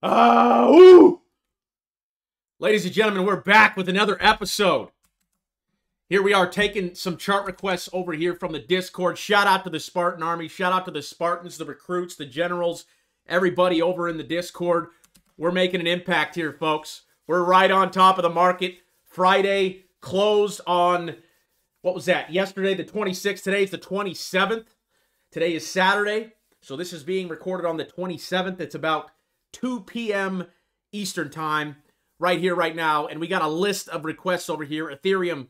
Ooh! Ladies and gentlemen, we're back with another episode. Here we are taking some chart requests over here from the Discord. Shout out to the Spartan Army. Shout out to the Spartans, the recruits, the generals, everybody over in the Discord. We're making an impact here, folks. We're right on top of the market. Friday closed on, what was that? Yesterday, the 26th. Today is the 27th. Today is Saturday. So this is being recorded on the 27th. It's about 2 p.m. Eastern time right here, right now. And we got a list of requests over here. Ethereum,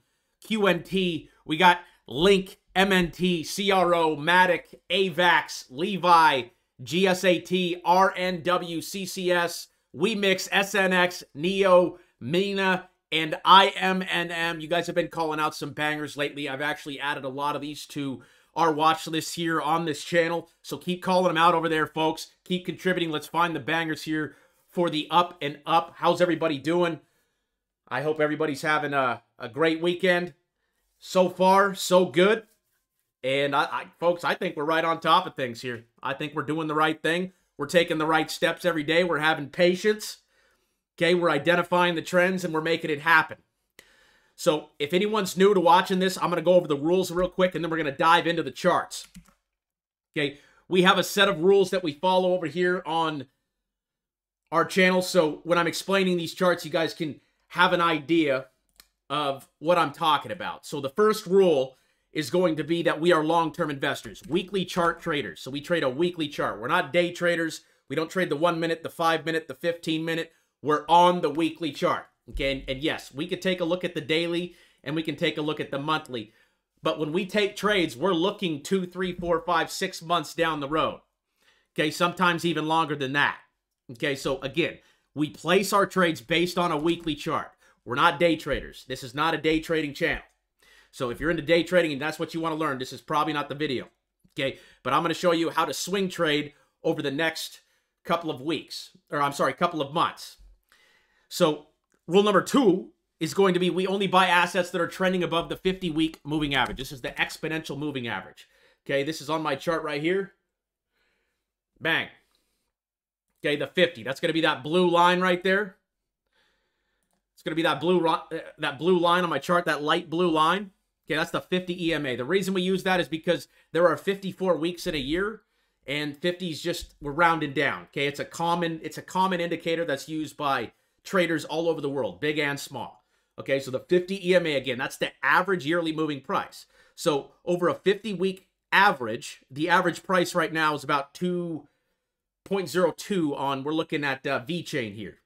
QNT. We got Link, MNT, CRO, Matic, AVAX, Levi, GSAT, RNW, CCS, WeMix, SNX, Neo, Mina, and IMNM. You guys have been calling out some bangers lately. I've actually added a lot of these to our watch list here on this channel. So keep calling them out over there, folks. Keep contributing. Let's find the bangers here for the up and up. How's everybody doing? I hope everybody's having a great weekend. So far, so good. And folks, I think we're right on top of things here. I think we're doing the right thing. We're taking the right steps every day. We're having patience. Okay, we're identifying the trends and we're making it happen. So if anyone's new to watching this, I'm going to go over the rules real quick and then we're going to dive into the charts. Okay, we have a set of rules that we follow over here on our channel. So when I'm explaining these charts, you guys can have an idea of what I'm talking about. So the first rule is going to be that we are long-term investors, weekly chart traders. So we trade a weekly chart. We're not day traders. We don't trade the 1 minute, the 5 minute, the 15 minute. We're on the weekly chart. Okay, and yes, we could take a look at the daily and we can take a look at the monthly. But when we take trades, we're looking 2, 3, 4, 5, 6 months down the road. Okay, sometimes even longer than that. Okay, so again, we place our trades based on a weekly chart. We're not day traders. This is not a day trading channel. So if you're into day trading and that's what you want to learn, this is probably not the video. Okay, but I'm going to show you how to swing trade over the next couple of weeks. Or I'm sorry, couple of months. So rule number 2 is going to be we only buy assets that are trending above the 50-week moving average. This is the exponential moving average. Okay, this is on my chart right here. Bang. Okay, the 50. That's going to be that blue line right there. It's going to be that blue line on my chart, that light blue line. Okay, that's the 50 EMA. The reason we use that is because there are 54 weeks in a year, and 50 is just, we're rounding down. Okay, it's a common indicator that's used by traders all over the world, big and small. Okay, so the 50 EMA, again, that's the average yearly moving price. So over a 50-week average, the average price right now is about 2.02 on, we're looking at V-chain here.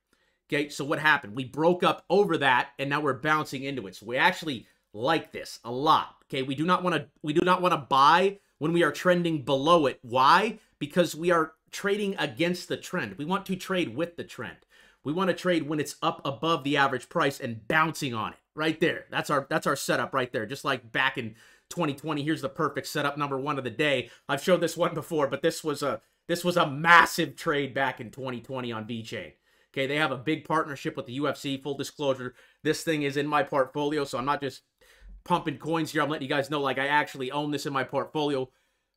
Okay, so what happened? We broke up over that, and now we're bouncing into it. So we actually like this a lot. Okay, we do not want to buy when we are trending below it. Why? Because we are trading against the trend. We want to trade with the trend. We want to trade when it's up above the average price and bouncing on it. Right there. That's our setup right there. Just like back in 2020. Here's the perfect setup, number 1 of the day. I've showed this one before, but this was a massive trade back in 2020 on VeChain. Okay, they have a big partnership with the UFC. Full disclosure, this thing is in my portfolio, so I'm not just pumping coins here. I'm letting you guys know, like, I actually own this in my portfolio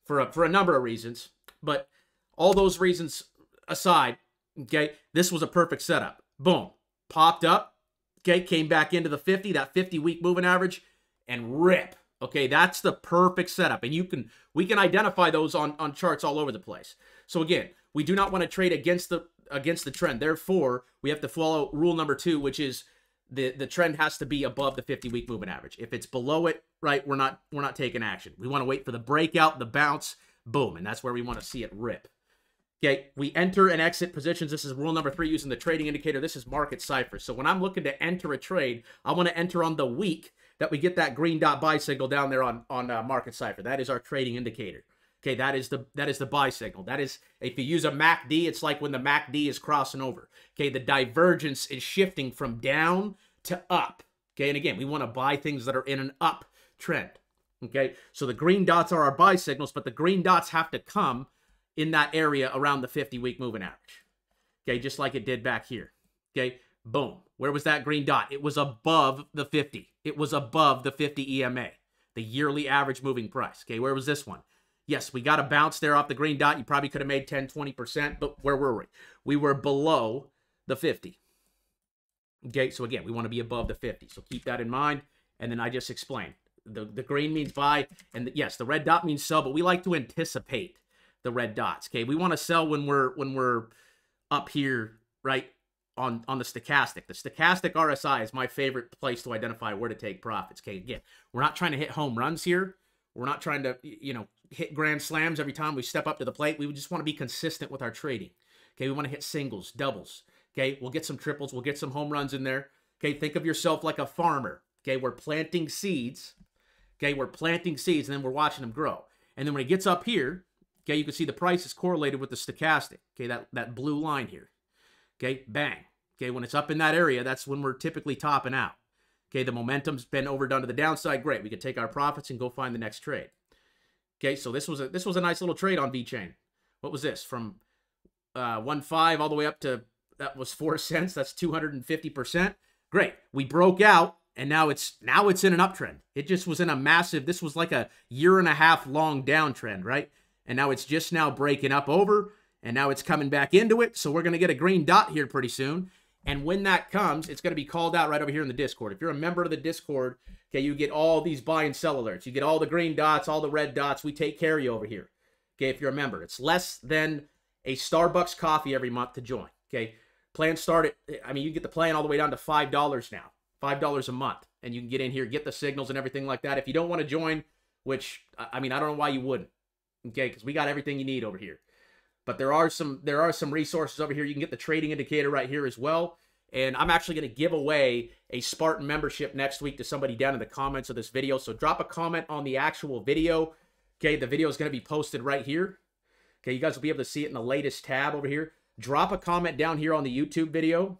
for a number of reasons. But all those reasons aside, okay, this was a perfect setup. Boom. Popped up. Okay, came back into the 50, that 50-week moving average, and rip. Okay, that's the perfect setup. And we can identify those on charts all over the place. So again, we do not want to trade against the trend. Therefore, we have to follow rule number 2, which is the trend has to be above the 50-week moving average. If it's below it, right, we're not taking action. We want to wait for the breakout, the bounce, boom, and that's where we want to see it rip. Okay, we enter and exit positions. This is rule number 3 using the trading indicator. This is market cipher. So when I'm looking to enter a trade, I want to enter on the week that we get that green dot buy signal down there on market cipher. That is our trading indicator. Okay, that is the buy signal. That is, if you use a MACD, it's like when the MACD is crossing over. Okay, the divergence is shifting from down to up. Okay, and again, we want to buy things that are in an up trend. Okay, so the green dots are our buy signals, but the green dots have to come in that area around the 50-week moving average. Okay, just like it did back here. Okay, boom. Where was that green dot? It was above the 50. It was above the 50 EMA, the yearly average moving price. Okay, where was this one? Yes, we got a bounce there off the green dot. You probably could have made 10, 20%, but where were we? We were below the 50. Okay, so again, we want to be above the 50. So keep that in mind. And then I just explained. The green means buy, and yes, the red dot means sell, but we like to anticipate the red dots. Okay, we want to sell when we're up here, right, on the stochastic. The stochastic RSI is my favorite place to identify where to take profits. Okay, again, we're not trying to hit home runs here. We're not trying to, hit grand slams every time we step up to the plate. We just want to be consistent with our trading. Okay, we want to hit singles, doubles. Okay, we'll get some triples. We'll get some home runs in there. Okay, think of yourself like a farmer. Okay, we're planting seeds. Okay, we're planting seeds, and then we're watching them grow. And then when it gets up here, okay, you can see the price is correlated with the stochastic. Okay, that blue line here. Okay, bang. Okay, when it's up in that area, that's when we're typically topping out. Okay, the momentum's been overdone to the downside. Great, we could take our profits and go find the next trade. Okay, so this was a nice little trade on V-Chain. What was this? From 1.5 all the way up to, that was 4 cents. That's 250%. Great. We broke out, and now it's in an uptrend. It just was in a massive, this was like a 1.5 year long downtrend, right? And now it's just now breaking up over, and now it's coming back into it. So we're going to get a green dot here pretty soon. And when that comes, it's going to be called out right over here in the Discord. If you're a member of the Discord, okay, you get all these buy and sell alerts. You get all the green dots, all the red dots. We take care of you over here. Okay, if you're a member. It's less than a Starbucks coffee every month to join. Okay, plans start at, you can get the plan all the way down to $5 now. $5 a month. And you can get in here, get the signals and everything like that. If you don't want to join, which, I don't know why you wouldn't. Okay, because we got everything you need over here. But there are some resources over here. You can get the trading indicator right here as well. And I'm actually going to give away a Spartan membership next week to somebody down in the comments of this video. So drop a comment on the actual video. Okay, the video is going to be posted right here. Okay, you guys will be able to see it in the latest tab over here. Drop a comment down here on the YouTube video.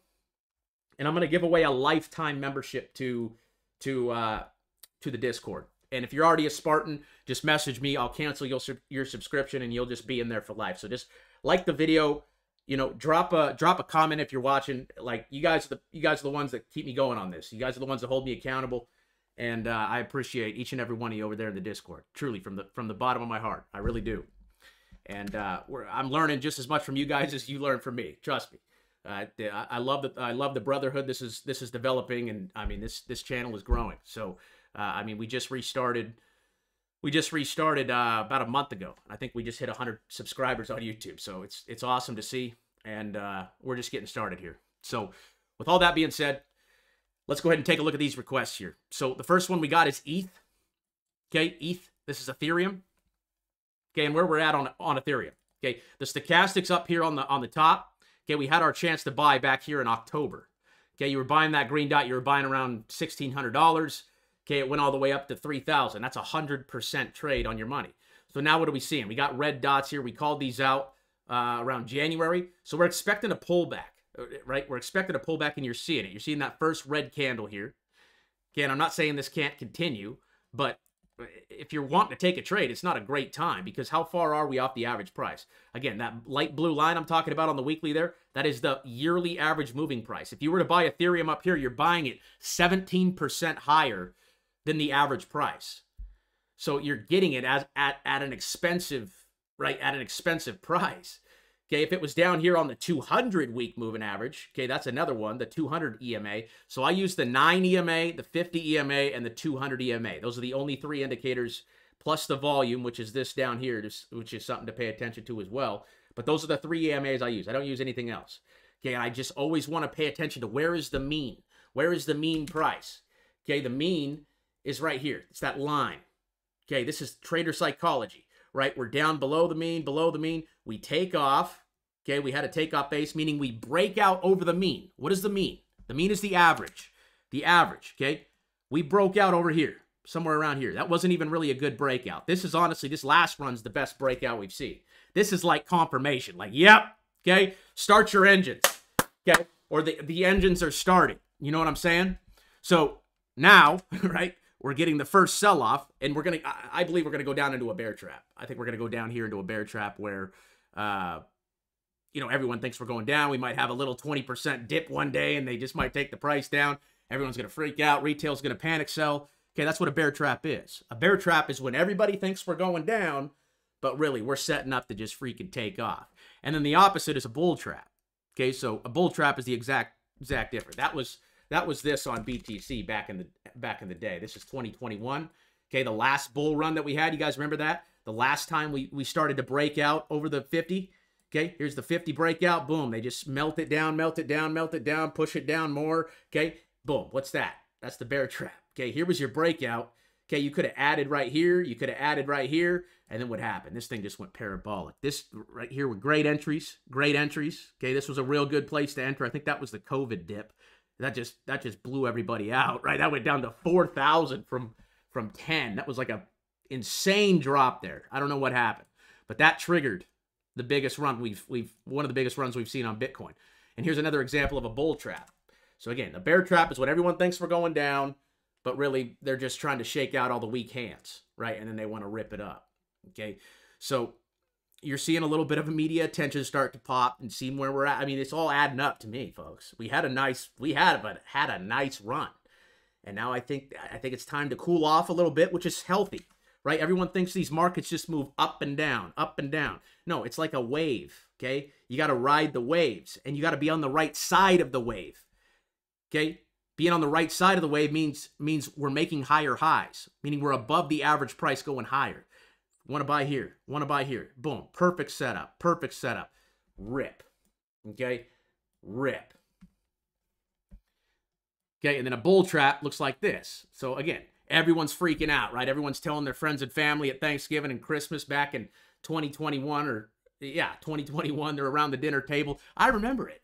And I'm going to give away a lifetime membership to the Discord. And if you're already a Spartan, just message me. I'll cancel your subscription, and you'll just be in there for life. So just like the video, drop a comment if you're watching. Like, you guys are the ones that keep me going on this. You guys are the ones that hold me accountable, and I appreciate each and every one of you over there in the Discord. Truly, from the bottom of my heart, I really do. And I'm learning just as much from you guys as you learn from me. Trust me. I love the brotherhood this is developing, and this channel is growing. So. We just restarted about a month ago. I think we just hit 100 subscribers on YouTube. So it's awesome to see. And we're just getting started here. So with all that being said, let's go ahead and take a look at these requests here. So the first one we got is ETH. Okay, ETH. This is Ethereum. Okay, and where we're at on Ethereum. Okay, the stochastics up here on the top. Okay, we had our chance to buy back here in October. Okay, you were buying that green dot. You were buying around $1,600. Okay, it went all the way up to 3,000. That's 100% trade on your money. So now what are we seeing? We got red dots here. We called these out around January. So we're expecting a pullback, right? We're expecting a pullback, and you're seeing it. You're seeing that first red candle here. Again, I'm not saying this can't continue, but if you're wanting to take a trade, it's not a great time, because how far are we off the average price? Again, that light blue line I'm talking about on the weekly there, that is the yearly average moving price. If you were to buy Ethereum up here, you're buying it 17% higher than the average price. So you're getting it at an expensive, right, at an expensive price. Okay, if it was down here on the 200-week moving average, okay, that's another one, the 200 EMA. So I use the 9 EMA, the 50 EMA, and the 200 EMA. Those are the only 3 indicators, plus the volume, which is this down here, which is something to pay attention to as well. But those are the 3 EMAs I use. I don't use anything else. Okay, and I just always want to pay attention to where is the mean? Where is the mean price? Okay, the mean is right here. It's that line. Okay, this is trader psychology, right? We're down below the mean, We take off. Okay, we had a takeoff base, meaning we break out over the mean. What is the mean? The mean is the average. The average, okay? We broke out over here, somewhere around here. That wasn't even really a good breakout. This is honestly, this last run's the best breakout we've seen. This is like confirmation. Like, yep, okay? Start your engines, okay? Or the engines are starting. You know what I'm saying? So now, right? We're getting the first sell-off, and I believe we're going to go down into a bear trap. I think we're going to go down here into a bear trap where, everyone thinks we're going down. We might have a little 20% dip one day, and they just might take the price down. Everyone's going to freak out. Retail's going to panic sell. Okay, that's what a bear trap is. A bear trap is when everybody thinks we're going down, but really we're setting up to just freaking take off. And then the opposite is a bull trap. Okay, so a bull trap is the exact difference. That was this on BTC back in the day. This is 2021. Okay, the last bull run that we had, you guys remember that? The last time we started to break out over the 50. Okay, here's the 50 breakout. Boom, they just melt it down, push it down more. Okay, boom, what's that? That's the bear trap. Okay, here was your breakout. Okay, you could have added right here. You could have added right here. And then what happened? This thing just went parabolic. This right here with great entries. Okay, this was a real good place to enter. I think that was the COVID dip. That just blew everybody out, right? That went down to 4,000 from 10. That was like a insane drop there. I don't know what happened, but that triggered the biggest run one of the biggest runs we've seen on Bitcoin. And here's another example of a bull trap. So again, the bear trap is what everyone thinks we're going down, but really they're just trying to shake out all the weak hands, right? And then they want to rip it up. Okay, so you're seeing a little bit of a media attention start to pop and seeing where we're at. I mean, it's all adding up to me, folks. We had a nice run. And now I think it's time to cool off a little bit, which is healthy, right? Everyone thinks these markets just move up and down, up and down. No, it's like a wave, okay? You got to ride the waves, and you got to be on the right side of the wave, okay? Being on the right side of the wave means we're making higher highs, meaning we're above the average price going higher. Want to buy here, want to buy here. Boom, perfect setup, rip, okay? Rip. Okay, and then a bull trap looks like this. So again, everyone's freaking out, right? Everyone's telling their friends and family at Thanksgiving and Christmas back in 2021 2021, they're around the dinner table. I remember it.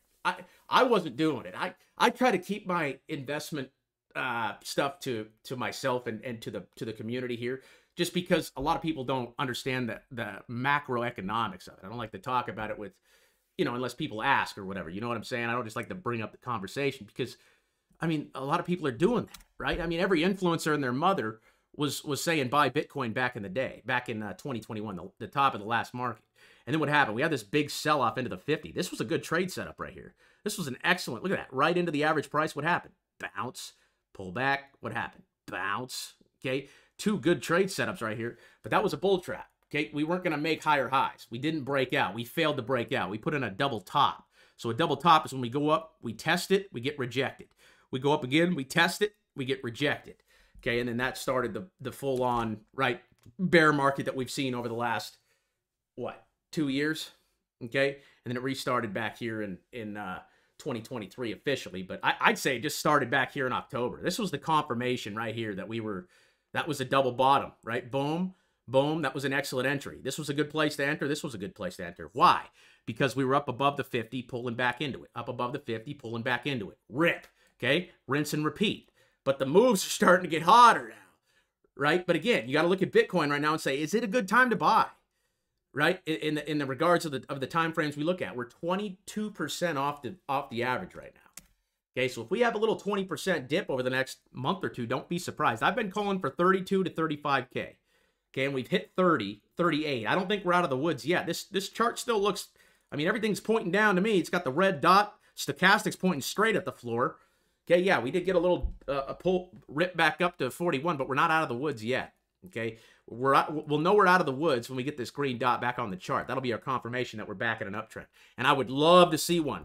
I wasn't doing it. I try to keep my investment stuff to myself and to the community here, just because a lot of people don't understand the macroeconomics of it. I don't like to talk about it with, unless people ask or whatever. You know what I'm saying? I don't just like to bring up the conversation because, I mean, a lot of people are doing that, right? I mean, every influencer and their mother was saying buy Bitcoin back in the day, back in 2021, the top of the last market. And then what happened? We had this big sell-off into the 50. This was a good trade setup right here. This was an excellent, look at that, right into the average price. What happened? Bounce, pull back. What happened? Bounce, okay? Two good trade setups right here, but that was a bull trap, okay? We weren't going to make higher highs. We didn't break out. We failed to break out. We put in a double top. So a double top is when we go up, we test it, we get rejected. We go up again, we test it, we get rejected. Okay, and then that started the full-on, right, bear market that we've seen over the last, 2 years? Okay, and then it restarted back here in 2023 officially, but I'd say it just started back here in October. This was the confirmation right here that that was a double bottom, right? Boom, boom, that was an excellent entry. This was a good place to enter. This was a good place to enter. Why? Because we were up above the 50, pulling back into it. Up above the 50, pulling back into it. Rip. Okay, rinse and repeat. But the moves are starting to get hotter now, right? But again, you got to look at Bitcoin right now and say, is it a good time to buy? Right? In the regards of the time frames we look at, we're 22% off the average right now. Okay, so if we have a little 20% dip over the next month or two, don't be surprised. I've been calling for 32 to 35K. Okay, and we've hit 30, 38. I don't think we're out of the woods yet. This chart still looks, I mean, everything's pointing down to me. It's got the red dot. Stochastic's pointing straight at the floor. Okay, yeah, we did get a little a pull rip back up to 41, but we're not out of the woods yet. Okay, we'll know we're out of the woods when we get this green dot back on the chart. That'll be our confirmation that we're back in an uptrend. And I would love to see one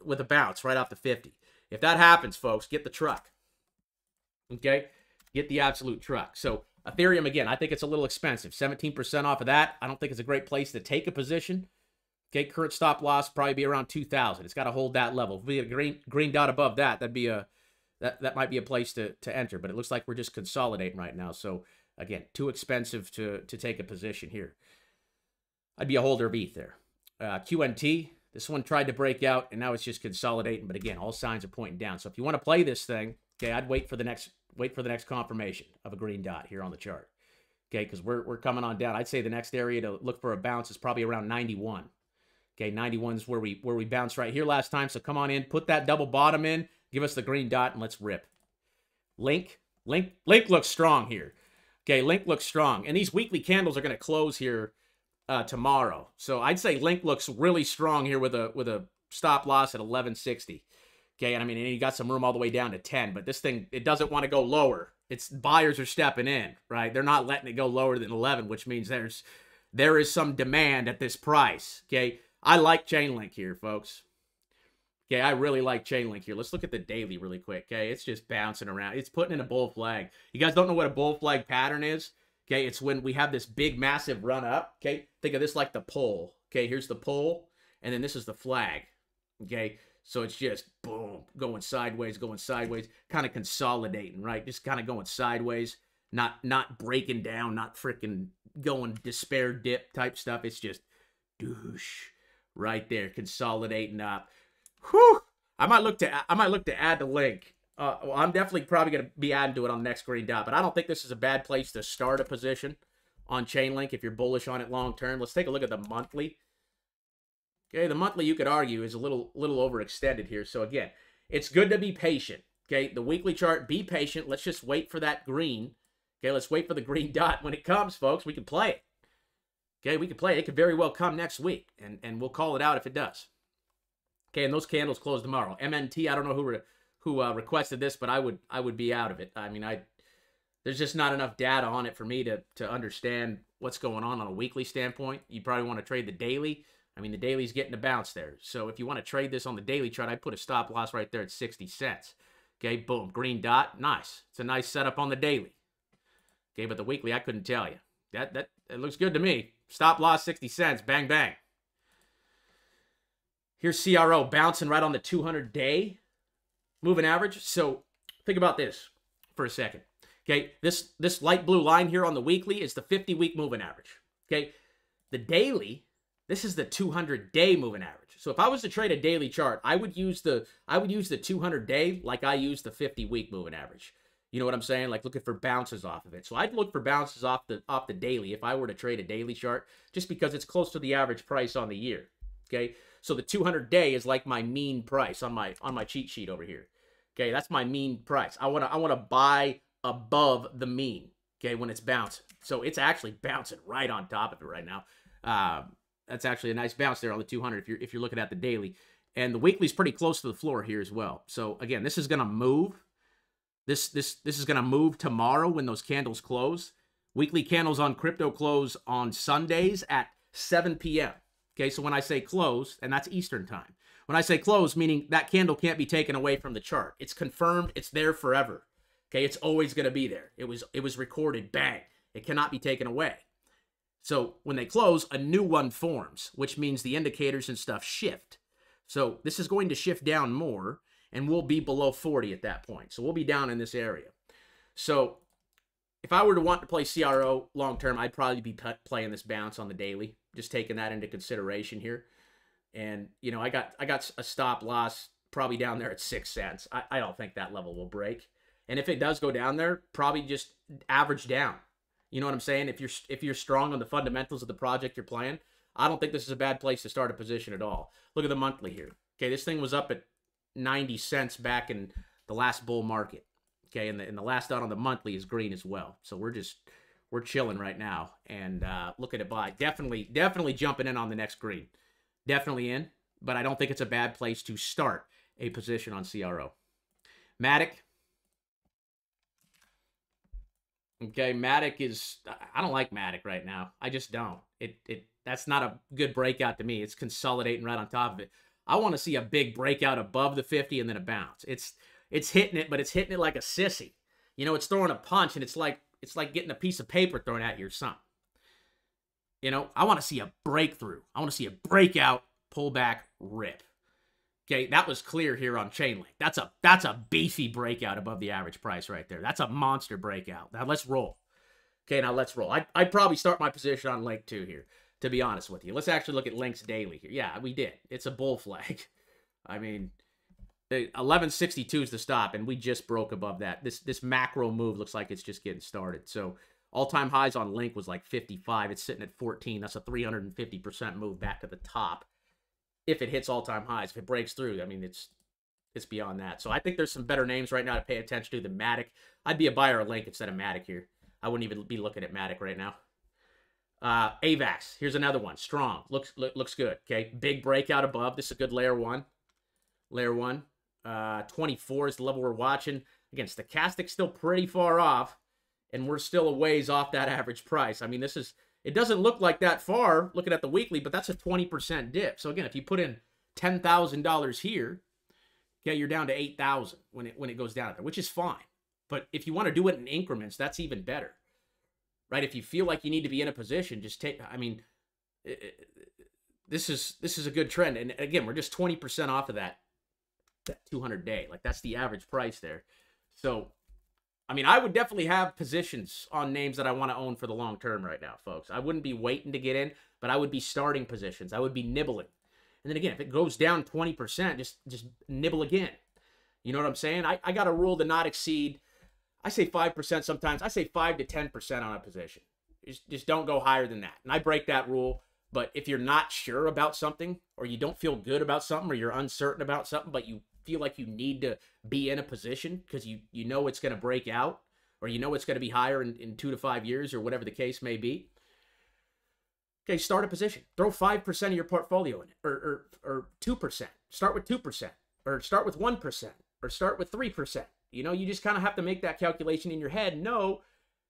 with a bounce right off the 50. If that happens, folks, get the truck. Okay, get the absolute truck. So Ethereum, again, I think it's a little expensive. 17% off of that. I don't think it's a great place to take a position. Okay, current stop loss probably be around 2,000. It's got to hold that level. If we get a green dot above that, that might be a place to enter. But it looks like we're just consolidating right now. So again, too expensive to take a position here. I'd be a holder of ETH there. QNT, this one tried to break out and now it's just consolidating. But again, all signs are pointing down. So if you want to play this thing, okay, I'd wait for the next confirmation of a green dot here on the chart. Okay, because we're coming on down. I'd say the next area to look for a bounce is probably around 91. Okay, 91 is where we bounced right here last time. So come on in, put that double bottom in, give us the green dot, and let's rip. Link looks strong here. Okay, Link looks strong. And these weekly candles are going to close here tomorrow. So I'd say Link looks really strong here with a stop loss at 1160. Okay, and I mean, and you got some room all the way down to 10, but this thing, it doesn't want to go lower. It's buyers are stepping in, right? They're not letting it go lower than 11, which means there's there is some demand at this price, okay? I like Chainlink here, folks. Okay, I really like Chainlink here. Let's look at the daily really quick, okay? It's just bouncing around. It's putting in a bull flag. You guys don't know what a bull flag pattern is? Okay, it's when we have this big, massive run up, okay? Think of this like the pole, okay? Here's the pole, and then this is the flag, okay? So it's just, boom, going sideways, kind of consolidating, right? Just kind of going sideways, not breaking down, not freaking going despair dip type stuff. It's just, doosh, right there, consolidating up. Whew! I might look to add the link. Well, I'm definitely probably going to be adding to it on the next green dot, but I don't think this is a bad place to start a position on Chainlink if you're bullish on it long term. Let's take a look at the monthly. Okay, the monthly, you could argue, is a little overextended here. So again, it's good to be patient. Okay, the weekly chart, be patient. Let's just wait for that green. Okay, let's wait for the green dot. When it comes, folks, we can play it. Okay, we can play it. It could very well come next week, and we'll call it out if it does. Okay, and those candles close tomorrow. MNT, I don't know who requested this, but I would be out of it. I mean, there's just not enough data on it for me to understand what's going on a weekly standpoint. You probably want to trade the daily. I mean, the daily's getting a bounce there. So if you want to trade this on the daily chart, I'd put a stop loss right there at 60 cents. Okay, boom, green dot, nice. It's a nice setup on the daily. Okay, but the weekly, I couldn't tell you. It looks good to me. Stop loss 60 cents, bang, bang. Here's CRO bouncing right on the 200-day moving average. So think about this for a second. Okay, this light blue line here on the weekly is the 50-week moving average. Okay, the daily, this is the 200-day moving average. So if I was to trade a daily chart, I would use the 200-day like I use the 50-week moving average. You know what I'm saying? Like looking for bounces off of it. So I'd look for bounces off the daily if I were to trade a daily chart, just because it's close to the average price on the year. Okay, so the 200-day is like my mean price on my cheat sheet over here. Okay, that's my mean price. I wanna buy above the mean. Okay, when it's bouncing, so it's actually bouncing right on top of it right now. That's actually a nice bounce there on the 200 if you're looking at the daily, and the weekly's pretty close to the floor here as well. So again, this is gonna move. This is gonna move tomorrow when those candles close. Weekly candles on crypto close on Sundays at 7 p.m. Okay, so when I say close, and that's Eastern time. When I say close, meaning that candle can't be taken away from the chart. It's confirmed. It's there forever. Okay, it's always going to be there. It was recorded. Bang. It cannot be taken away. So when they close, a new one forms, which means the indicators and stuff shift. So this is going to shift down more, and we'll be below 40 at that point. So we'll be down in this area. So if I were to want to play CRO long term, I'd probably be playing this bounce on the daily. Just taking that into consideration here. And, you know, I got a stop loss probably down there at 6 cents. I don't think that level will break. And if it does go down there, probably just average down. You know what I'm saying? If you're strong on the fundamentals of the project you're playing, I don't think this is a bad place to start a position at all. Look at the monthly here. Okay, this thing was up at 90 cents back in the last bull market. Okay, and the last dot on the monthly is green as well. So we're chilling right now and looking at buy. Definitely jumping in on the next green. Definitely in, but I don't think it's a bad place to start a position on CRO. Matic. Okay, Matic is, I don't like Matic right now. I just don't. That's not a good breakout to me. It's consolidating right on top of it. I want to see a big breakout above the 50 and then a bounce. It's hitting it, but it's hitting it like a sissy. You know, it's throwing a punch, and it's like getting a piece of paper thrown at you or something. You know, I want to see a breakthrough. I want to see a breakout, pullback, rip. Okay, that was clear here on Chainlink. That's a beefy breakout above the average price right there. That's a monster breakout. Now let's roll. Okay, now let's roll. I'd probably start my position on Link 2 here, to be honest with you. Let's actually look at Link's daily here. Yeah, we did. It's a bull flag. I mean, 1162 is the stop, and we just broke above that. This macro move looks like it's just getting started. So all-time highs on Link was like 55. It's sitting at 14. That's a 350% move back to the top. If it hits all-time highs, if it breaks through, I mean, it's beyond that. So I think there's some better names right now to pay attention to than Matic. I'd be a buyer of Link instead of Matic here. I wouldn't even be looking at Matic right now. AVAX, here's another one. Strong, looks good. Okay, big breakout above. This is a good layer one. Layer one. 24 is the level we're watching. Again, stochastic still pretty far off, and we're still a ways off that average price. I mean, this is, It doesn't look like that far looking at the weekly, but that's a 20% dip. So again, if you put in $10,000 here, okay, you're down to 8,000 when it goes down there, which is fine. But if you want to do it in increments, that's even better, right? If you feel like you need to be in a position, just take. I mean, this is a good trend, and again, we're just 20% off of that 200-day. Like that's the average price there. So, I mean, I would definitely have positions on names that I want to own for the long term right now, folks. I wouldn't be waiting to get in, but I would be starting positions. I would be nibbling. And then again, if it goes down 20%, just nibble again. You know what I'm saying? I got a rule to not exceed, I say 5% sometimes. I say 5 to 10% on a position. Just don't go higher than that. And I break that rule. But if you're not sure about something, or you don't feel good about something, or you're uncertain about something, but you feel like you need to be in a position because you know it's going to break out, or you know it's going to be higher in 2 to 5 years, or whatever the case may be, okay, start a position. Throw 5% of your portfolio in it, or 2%. Start with 2%, or start with 1%, or start with 3%. You know, you just kind of have to make that calculation in your head. No,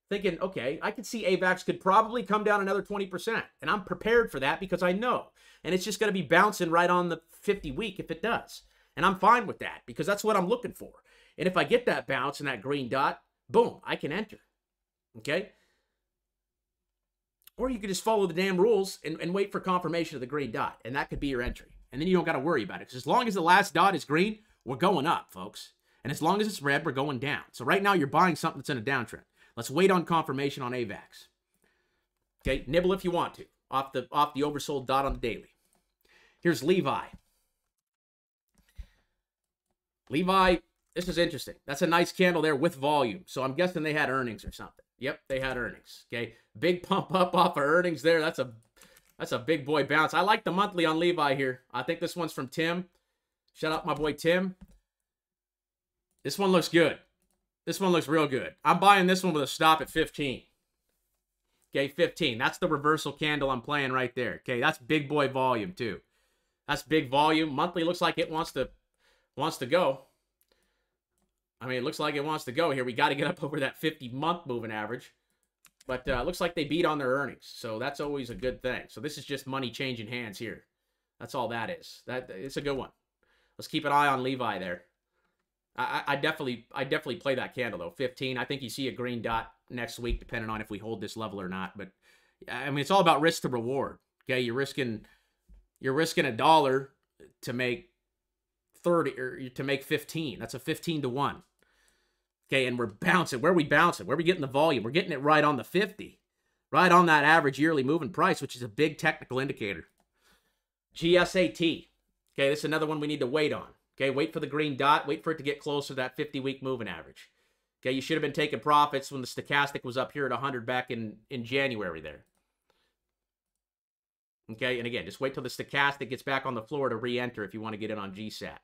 thinking, okay, I could see AVAX could probably come down another 20%. And I'm prepared for that because I know. And it's just going to be bouncing right on the 50 week if it does. And I'm fine with that because that's what I'm looking for. And if I get that bounce and that green dot, boom, I can enter. Okay? Or you could just follow the damn rules and wait for confirmation of the green dot. And that could be your entry. And then you don't got to worry about it. Because as long as the last dot is green, we're going up, folks. And as long as it's red, we're going down. So right now you're buying something that's in a downtrend. Let's wait on confirmation on AVAX. Okay, nibble if you want to. Off the oversold dot on the daily. Here's Levi. Levi, this is interesting. That's a nice candle there with volume. So I'm guessing they had earnings or something. Yep, they had earnings. Okay, big pump up off of earnings there. That's a big boy bounce. I like the monthly on Levi here. I think this one's from Tim. Shout out my boy Tim. This one looks good. This one looks real good. I'm buying this one with a stop at 15. Okay, 15. That's the reversal candle I'm playing right there. Okay, that's big boy volume too. That's big volume. Monthly looks like it wants to go. I mean, it looks like it wants to go here. We got to get up over that 50-month moving average. But it looks like they beat on their earnings. So that's always a good thing. So this is just money changing hands here. That's all that is. It's a good one. Let's keep an eye on Levi there. I definitely play that candle though. 15. I think you see a green dot next week, depending on if we hold this level or not. But I mean, it's all about risk to reward. Okay, you're risking $1 to make 30 or to make 15. That's a 15 to 1. Okay, and we're bouncing. Where are we bouncing? Where are we getting the volume? We're getting it right on the 50, right on that average yearly moving price, which is a big technical indicator. GSAT. Okay, this is another one we need to wait on. Okay, wait for the green dot. Wait for it to get closer to that 50-week moving average. Okay, you should have been taking profits when the stochastic was up here at 100 back in January there. Okay, and again, just wait till the stochastic gets back on the floor to re-enter if you want to get in on GSAT.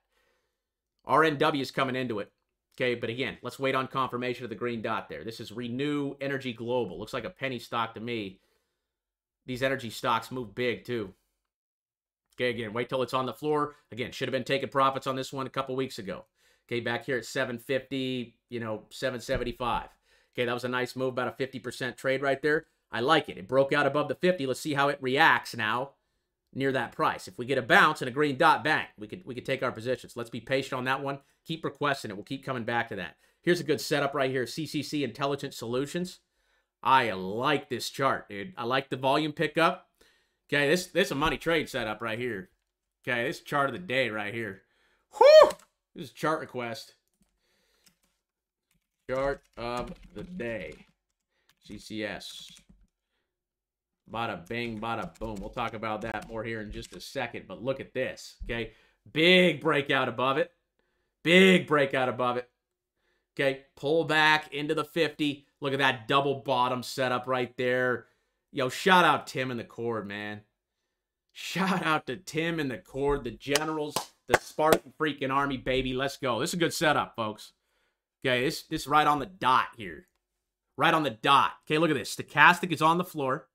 RNW is coming into it. Okay, but again, let's wait on confirmation of the green dot there. This is Renew Energy Global. Looks like a penny stock to me. These energy stocks move big too. Okay, again, wait till it's on the floor. Again, should have been taking profits on this one a couple weeks ago. Okay, back here at 750, 775. Okay, that was a nice move, about a 50% trade right there. I like it. It broke out above the 50. Let's see how it reacts now near that price. If we get a bounce and a green dot, bang, we could take our positions. Let's be patient on that one. Keep requesting it. We'll keep coming back to that. Here's a good setup right here. CCC Intelligent Solutions. I like this chart, dude. I like the volume pickup. Okay, this is a money trade setup right here. Okay, this chart of the day right here. Whew! This is chart request. Chart of the day. CCS. Bada bing, bada boom. We'll talk about that more here in just a second. But look at this, okay? Big breakout above it. Big breakout above it. Okay, pull back into the 50. Look at that double bottom setup right there. Yo, shout out Tim and the Cord, man. Shout out to Tim and the Cord, the generals, the Spartan freaking army, baby. Let's go. This is a good setup, folks. Okay, this right on the dot here. Right on the dot. Okay, look at this. Stochastic is on the floor.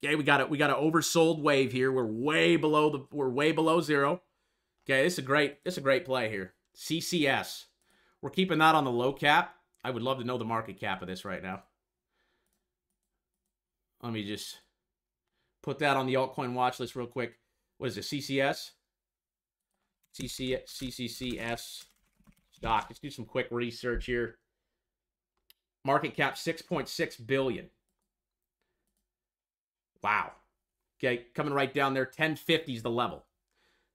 Okay, we got an oversold wave here. We're way below zero. Okay, this is a great play here. CCS. We're keeping that on the low cap. I would love to know the market cap of this right now. Let me just put that on the altcoin watch list real quick. What is it, CCS? CCCS stock. Let's do some quick research here. Market cap 6.6 billion. Wow. Okay, coming right down there. 1050 is the level.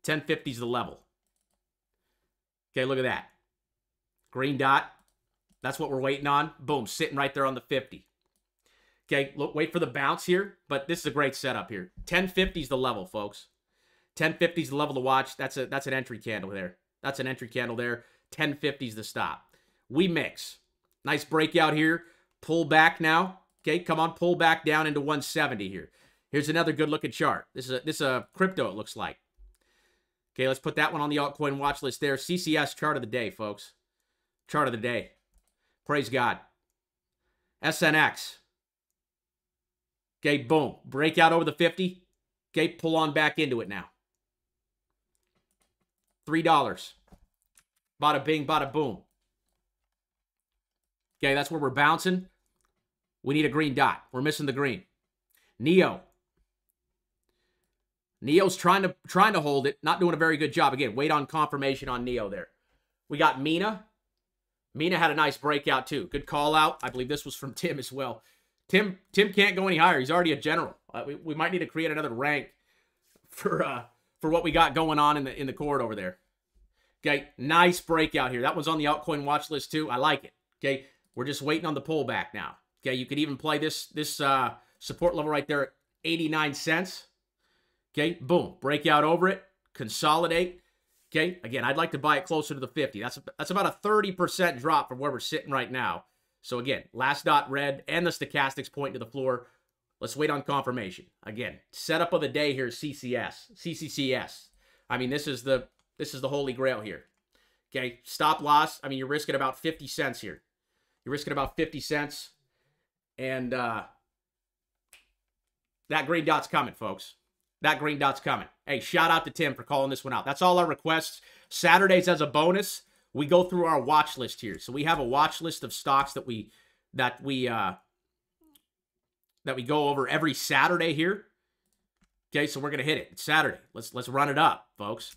1050 is the level. Okay, look at that. Green dot. That's what we're waiting on. Boom, sitting right there on the 50. Okay, look, wait for the bounce here, but this is a great setup here. 1050 is the level, folks. 1050 is the level to watch. That's an entry candle there. That's an entry candle there. 1050 is the stop. We mix. Nice breakout here. Pull back now. Okay, come on, pull back down into 170 here. Here's another good-looking chart. This is a crypto, it looks like. Okay, let's put that one on the altcoin watch list there. CCS chart of the day, folks. Chart of the day. Praise God. SNX. Okay, boom. Breakout over the 50. Okay, pull on back into it now. $3. Bada bing, bada boom. Okay, that's where we're bouncing. We need a green dot. We're missing the green. Neo. Neo's trying to hold it. Not doing a very good job. Again, wait on confirmation on Neo there. We got Mina. Mina had a nice breakout too. Good call out. I believe this was from Tim as well. Tim can't go any higher. He's already a general. We might need to create another rank for what we got going on in the court over there. Okay, nice breakout here. That one's on the altcoin watch list too. I like it. Okay, we're just waiting on the pullback now. Okay, you could even play this support level right there at 89 cents. Okay, boom, breakout over it, consolidate. Okay, again, I'd like to buy it closer to the 50. That's about a 30% drop from where we're sitting right now. So again, last dot red and the stochastics pointing to the floor. Let's wait on confirmation. Again, setup of the day here is CCCS. I mean, this is the holy grail here. Okay, stop loss. I mean, you're risking about 50 cents here. You're risking about 50 cents. And that green dot's coming, folks. That green dot's coming. Hey, shout out to Tim for calling this one out. That's all our requests. Saturdays as a bonus, we go through our watch list here. So we have a watch list of stocks that we go over every Saturday here. Okay, so we're gonna hit it. It's Saturday. Let's run it up, folks.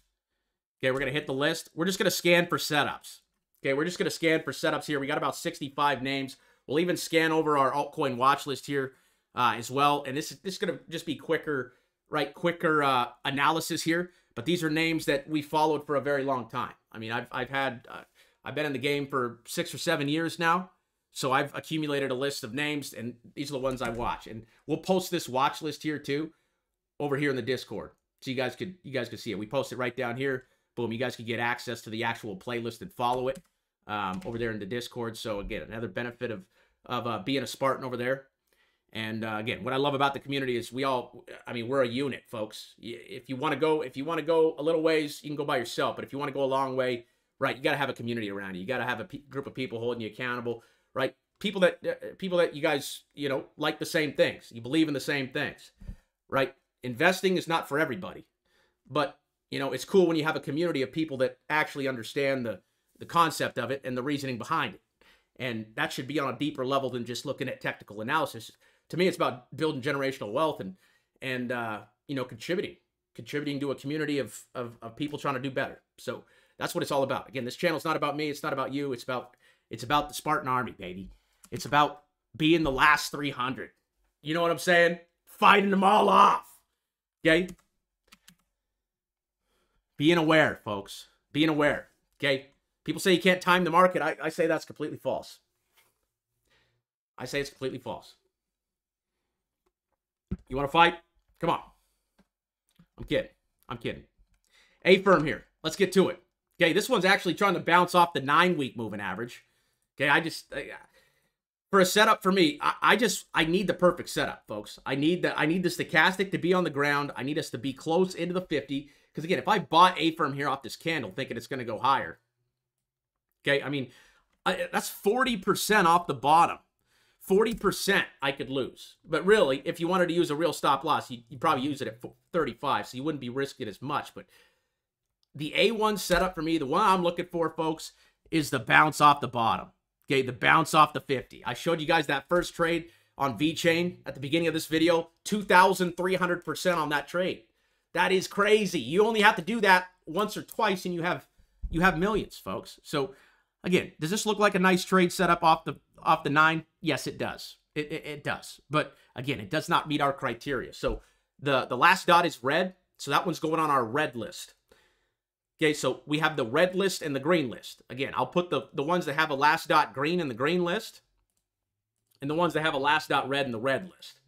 Okay, we're gonna hit the list. We're just gonna scan for setups. Okay, we're just gonna scan for setups here. We got about 65 names. We'll even scan over our altcoin watch list here as well. And this is gonna just be quicker. Right, quicker analysis here, but these are names that we followed for a very long time. I mean, I've been in the game for 6 or 7 years now, so I've accumulated a list of names, and these are the ones I watch. And we'll post this watch list here too, over here in the Discord, so you guys could see it. We post it right down here. Boom, you guys could get access to the actual playlist and follow it over there in the Discord. So again, another benefit of being a Spartan over there. And again, what I love about the community is we're a unit, folks. If you want to go a little ways, you can go by yourself. But if you want to go a long way, right, you got to have a community around you. You got to have a group of people holding you accountable, right? People that you guys, like the same things. You believe in the same things, right? Investing is not for everybody, but it's cool when you have a community of people that actually understand the concept of it and the reasoning behind it. And that should be on a deeper level than just looking at technical analysis. To me, it's about building generational wealth and contributing to a community of people trying to do better. So that's what it's all about. Again, this channel's not about me. It's not about you. It's about the Spartan Army, baby. It's about being the last 300. You know what I'm saying? Fighting them all off. Okay? Being aware, folks. Being aware. Okay? People say you can't time the market. I say that's completely false. I say it's completely false. You want to fight? Come on. I'm kidding. A-firm here. Let's get to it. Okay, this one's actually trying to bounce off the 9-week moving average. Okay, for a setup for me, I need the perfect setup, folks. I need the stochastic to be on the ground. I need us to be close into the 50. Because again, if I bought A-firm here off this candle thinking it's going to go higher, okay, I mean, that's 40% off the bottom. 40% I could lose. But really, if you wanted to use a real stop loss, you'd probably use it at 35, so you wouldn't be risking as much. But the A1 setup for me, the one I'm looking for, folks, is the bounce off the bottom. Okay, the bounce off the 50. I showed you guys that first trade on VeChain at the beginning of this video, 2,300% on that trade. That is crazy. You only have to do that once or twice and you have millions, folks. So again, does this look like a nice trade setup off the 9? Yes, it does. It does. But again, it does not meet our criteria. So the last dot is red. So that one's going on our red list. Okay, so we have the red list and the green list. Again, I'll put the ones that have a last dot green in the green list and the ones that have a last dot red in the red list.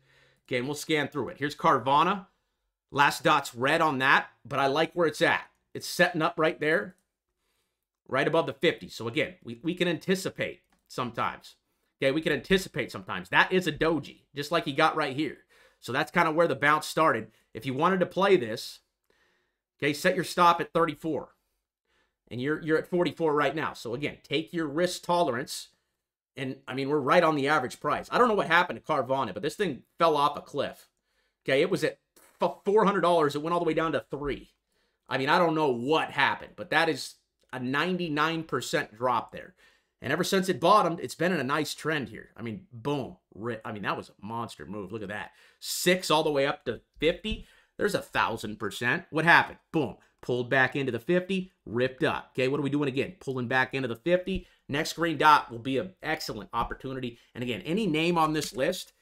Okay, and we'll scan through it. Here's Carvana. Last dot's red on that, but I like where it's at. It's setting up right there, right above the 50. So again, we can anticipate sometimes. Okay, we can anticipate sometimes. That is a doji, just like you got right here. So that's kind of where the bounce started. If you wanted to play this, okay, set your stop at 34. And you're at 44 right now. So again, take your risk tolerance. And I mean, we're right on the average price. I don't know what happened to Carvana, but this thing fell off a cliff. Okay, it was at $400. It went all the way down to $3. I mean, I don't know what happened, but that is a 99% drop there. And ever since it bottomed, it's been in a nice trend here. I mean, boom. I mean, that was a monster move. Look at that. 6 all the way up to 50. There's 1,000%. What happened? Boom. Pulled back into the 50, ripped up. Okay, what are we doing again? Pulling back into the 50. Next green dot will be an excellent opportunity. And again, any name on this list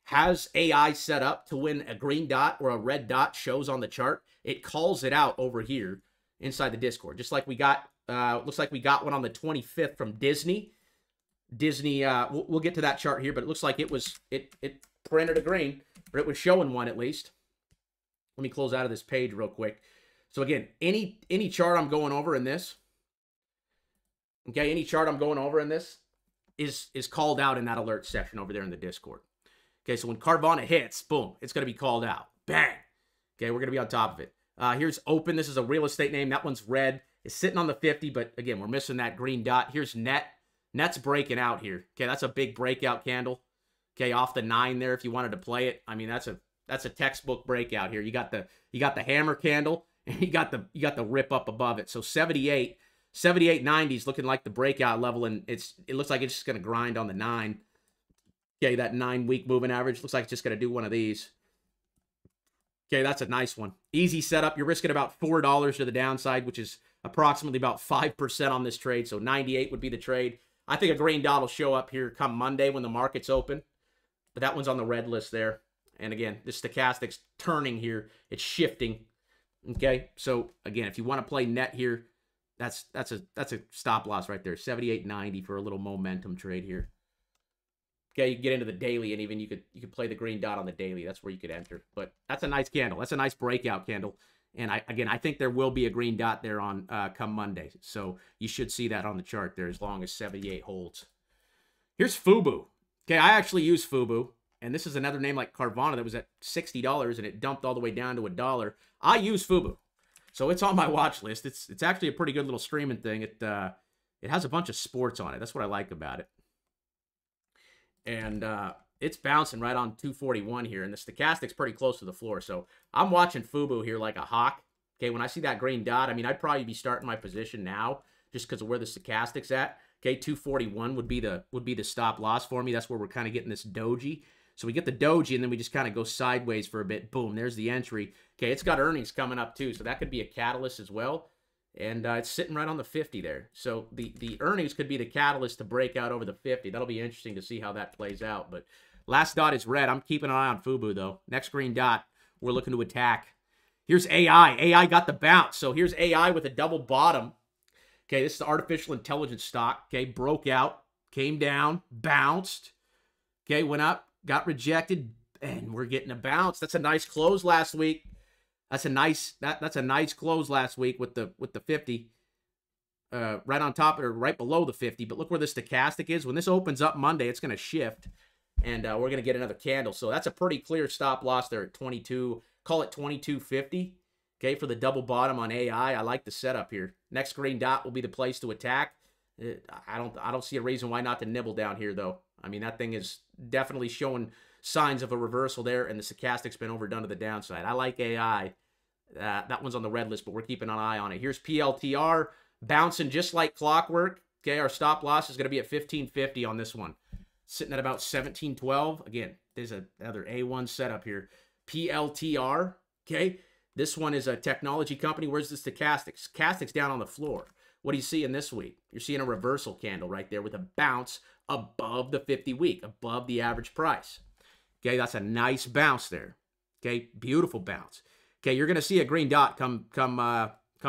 has AI set up to when a green dot or a red dot shows on the chart, it calls it out over here inside the Discord. Just like we got, looks like we got one on the 25th from Disney. We'll get to that chart here, but it looks like it printed a green, or it was showing one at least. Let me close out of this page real quick. So again, any chart I'm going over in this, okay, any chart I'm going over in this is called out in that alert section over there in the Discord. Okay, so when Carvana hits, boom, it's going to be called out. Bang. Okay, we're going to be on top of it. Here's Open. This is a real estate name. That one's red. It's sitting on the 50, but again, we're missing that green dot. Here's Net. Net's breaking out here. Okay, that's a big breakout candle. Okay, off the 9 there if you wanted to play it. I mean, that's a textbook breakout here. You got the hammer candle and you got the rip up above it. So 78.90 is looking like the breakout level, and it looks like it's just going to grind on the 9. Okay, that 9-week moving average looks like it's just going to do one of these. Okay, that's a nice one. Easy setup. You're risking about $4 to the downside, which is approximately about 5% on this trade. So 98 would be the trade. I think a green dot will show up here come Monday when the market's open. But that one's on the red list there. And again, the stochastic's turning here. It's shifting. Okay, so again, if you want to play net here, that's a stop loss right there. 78.90 for a little momentum trade here. Okay, you can get into the daily, and even you could play the green dot on the daily. That's where you could enter. But that's a nice candle. That's a nice breakout candle. And I think there will be a green dot there on come Monday. So you should see that on the chart there as long as 78 holds. Here's Fubu. Okay, I actually use Fubu. And this is another name like Carvana that was at $60 and it dumped all the way down to $1. I use Fubu. So it's on my watch list. It's actually a pretty good little streaming thing. It has a bunch of sports on it. That's what I like about it. And it's bouncing right on 241 here. And the stochastic's pretty close to the floor. So I'm watching Fubu here like a hawk. Okay, when I see that green dot, I mean, I'd probably be starting my position now just because of where the stochastic's at. Okay, 241 would be the stop loss for me. That's where we're kind of getting this doji. So we get the doji, and then we just kind of go sideways for a bit. Boom, there's the entry. Okay, it's got earnings coming up too, so that could be a catalyst as well. And it's sitting right on the 50 there. So the earnings could be the catalyst to break out over the 50. That'll be interesting to see how that plays out. But last dot is red. I'm keeping an eye on Fubu, though. Next green dot, we're looking to attack. Here's AI. AI got the bounce. So here's AI with a double bottom. Okay, this is the artificial intelligence stock. Okay, broke out, came down, bounced. Okay, went up, got rejected, and we're getting a bounce. That's a nice close last week. That's a nice close last week with the 50. Right on top or right below the 50. But look where the stochastic is. When this opens up Monday, it's going to shift. And we're going to get another candle. So that's a pretty clear stop loss there at 22. Call it 22.50. Okay, for the double bottom on AI. I like the setup here. Next green dot will be the place to attack. I don't see a reason why not to nibble down here, though. I mean, that thing is definitely showing signs of a reversal there, and the stochastic's been overdone to the downside. I like AI. That one's on the red list, but we're keeping an eye on it. Here's PLTR, bouncing just like clockwork. Okay, our stop loss is going to be at 15.50 on this one. sitting at about 1712. Again, there's another A1 setup here. PLTR, okay? This one is a technology company. Where's the stochastics? Stochastics down on the floor. What are you seeing this week? You're seeing a reversal candle right there with a bounce above the 50-week, above the average price. Okay, that's a nice bounce there. Okay, beautiful bounce. Okay, you're going to see a green dot come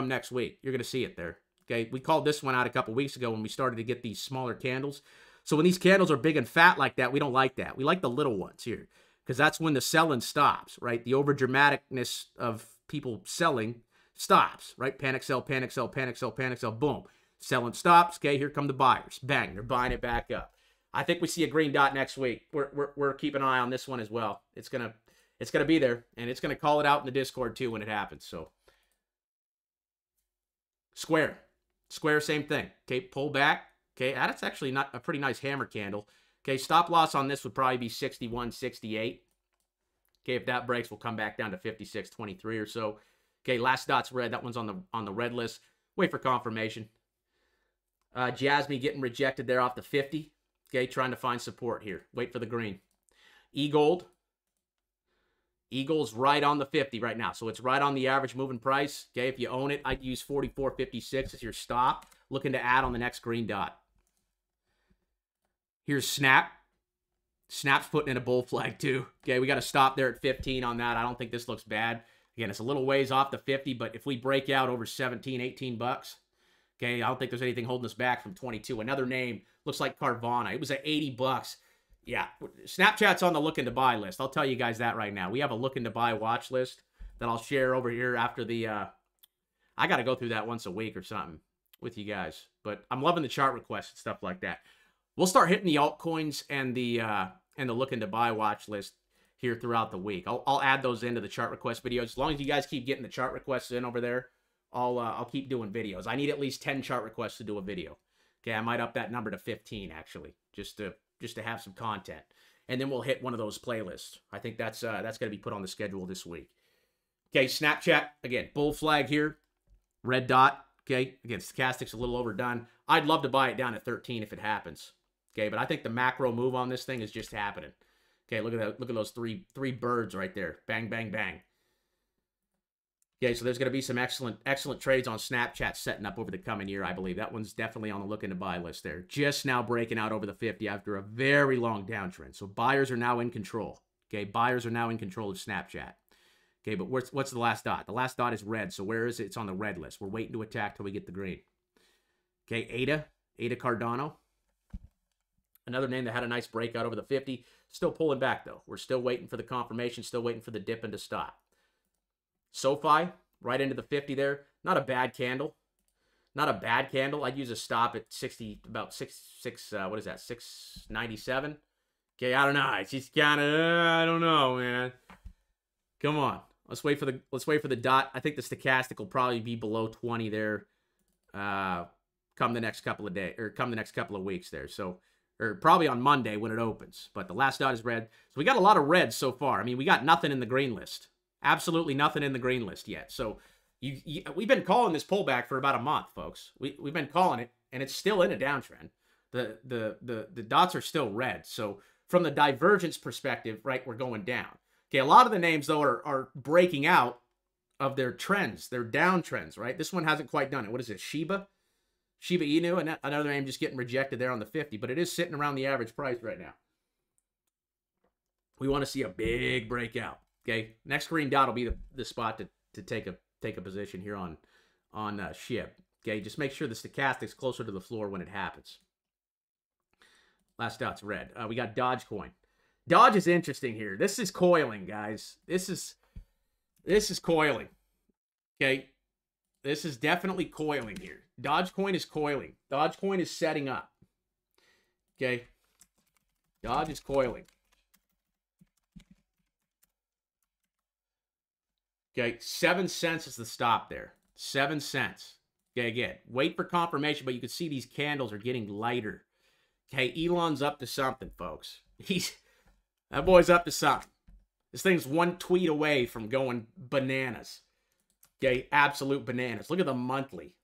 next week. You're going to see it there. Okay, we called this one out a couple weeks ago when we started to get these smaller candles. So when these candles are big and fat like that, we don't like that. We like the little ones here because that's when the selling stops, right? The overdramaticness of people selling stops, right? Panic sell, panic sell, panic sell, panic sell, boom. Selling stops, okay, here come the buyers. Bang, they're buying it back up. I think we see a green dot next week. We're keeping an eye on this one as well. It's gonna be there, and it's gonna call it out in the Discord too when it happens. So Square, same thing. Okay, pull back. Okay, that's actually not a pretty nice hammer candle. Okay, stop loss on this would probably be 61, 68. Okay, if that breaks, we'll come back down to 56, 23 or so. Okay, last dot's red. That one's on the red list. Wait for confirmation. Jasmine getting rejected there off the 50. Okay, trying to find support here. Wait for the green. E-Gold. E-Gold's right on the 50 right now. So it's right on the average moving price. Okay, if you own it, I'd use 44.56 as your stop. Looking to add on the next green dot. Here's Snap. Snap's putting in a bull flag too. Okay, we got to stop there at 15 on that. I don't think this looks bad. Again, it's a little ways off the 50, but if we break out over 17, 18 bucks, okay, I don't think there's anything holding us back from 22. Another name looks like Carvana. It was at 80 bucks. Yeah, Snapchat's on the looking to buy list. I'll tell you guys that right now. We have a looking to buy watch list that I'll share over here after the, I got to go through that once a week or something with you guys. But I'm loving the chart requests and stuff like that. We'll start hitting the altcoins and the looking to buy watch list here throughout the week. I'll add those into the chart request videos. As long as you guys keep getting the chart requests in over there, I'll keep doing videos. I need at least 10 chart requests to do a video. Okay, I might up that number to 15 actually, just to have some content. And then we'll hit one of those playlists. I think that's going to be put on the schedule this week. Okay, Snapchat, again, bull flag here. Red dot, okay? Again, stochastics a little overdone. I'd love to buy it down at 13 if it happens. Okay, but I think the macro move on this thing is just happening. Okay, look at that. Look at those three birds right there. Bang, bang, bang. Okay, so there's going to be some excellent trades on Snapchat setting up over the coming year, I believe. That one's definitely on the looking to buy list there. Just now breaking out over the 50 after a very long downtrend. So buyers are now in control. Okay, buyers are now in control of Snapchat. Okay, but what's the last dot? The last dot is red. So where is it? It's on the red list. We're waiting to attack till we get the green. Okay, Ada Cardano. Another name that had a nice breakout over the 50. Still pulling back, though. We're still waiting for the confirmation. Still waiting for the dip and to stop. SoFi, right into the 50 there. Not a bad candle. Not a bad candle. I'd use a stop at 60, about what is that, 697? Okay, I don't know. It's just kind of, I don't know, man. Come on. Let's wait for the dot. I think the stochastic will probably be below 20 there come the next couple of days, or come the next couple of weeks there. So, or probably on Monday when it opens. But the last dot is red. So we got a lot of reds so far. I mean, we got nothing in the green list. Absolutely nothing in the green list yet. So we've been calling this pullback for about a month, folks. We've been calling it, and it's still in a downtrend. The dots are still red. So from the divergence perspective, right, we're going down. Okay, a lot of the names, though, are breaking out of their trends, their downtrends, right? This one hasn't quite done it. What is it, Shiba Inu, and another name just getting rejected there on the 50, but it is sitting around the average price right now. We want to see a big breakout. Okay, next green dot will be the spot to take a position here on SHIB. Okay, just make sure the stochastic's closer to the floor when it happens. Last dot's red. We got Dogecoin. Dodge is interesting here. This is coiling, guys. This is coiling. Okay, this is definitely coiling here. Dogecoin is coiling. Dogecoin is setting up. Okay, Dodge is coiling. Okay, 7 cents is the stop there. 7 cents. Okay, again, wait for confirmation, but you can see these candles are getting lighter. Okay, Elon's up to something, folks. That boy's up to something. This thing's one tweet away from going bananas. Okay, absolute bananas. Look at the monthly.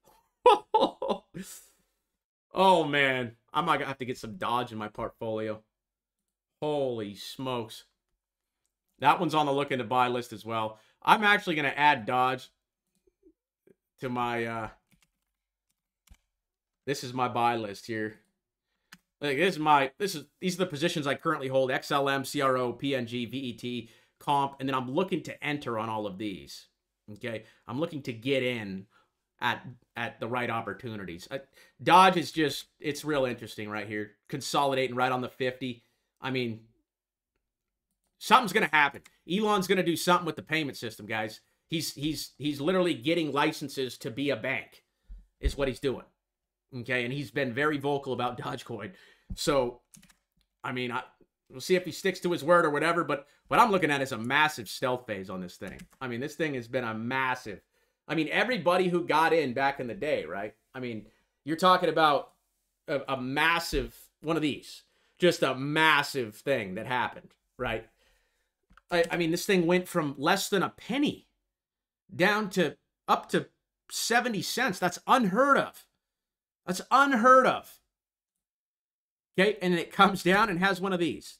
Oh, man. I might have to get some Dodge in my portfolio. Holy smokes. That one's on the look into buy list as well. I'm actually going to add Dodge to my, this is my buy list here. Like, these are the positions I currently hold: XLM, CRO, PNG, VET, comp, and then I'm looking to enter on all of these. Okay, I'm looking to get in at the right opportunities. Dodge is just, it's real interesting right here, consolidating right on the 50. I mean, something's gonna happen. Elon's gonna do something with the payment system, guys. He's literally getting licenses to be a bank, is what he's doing. Okay, and he's been very vocal about Dogecoin. So, I mean, we'll see if he sticks to his word or whatever, but what I'm looking at is a massive stealth phase on this thing. I mean, this thing has been a massive... I mean, everybody who got in back in the day, right? I mean, you're talking about a massive... one of these. Just a massive thing that happened, right? I mean, this thing went from less than a penny down to up to 70 cents. That's unheard of. That's unheard of. Okay, and it comes down and has one of these.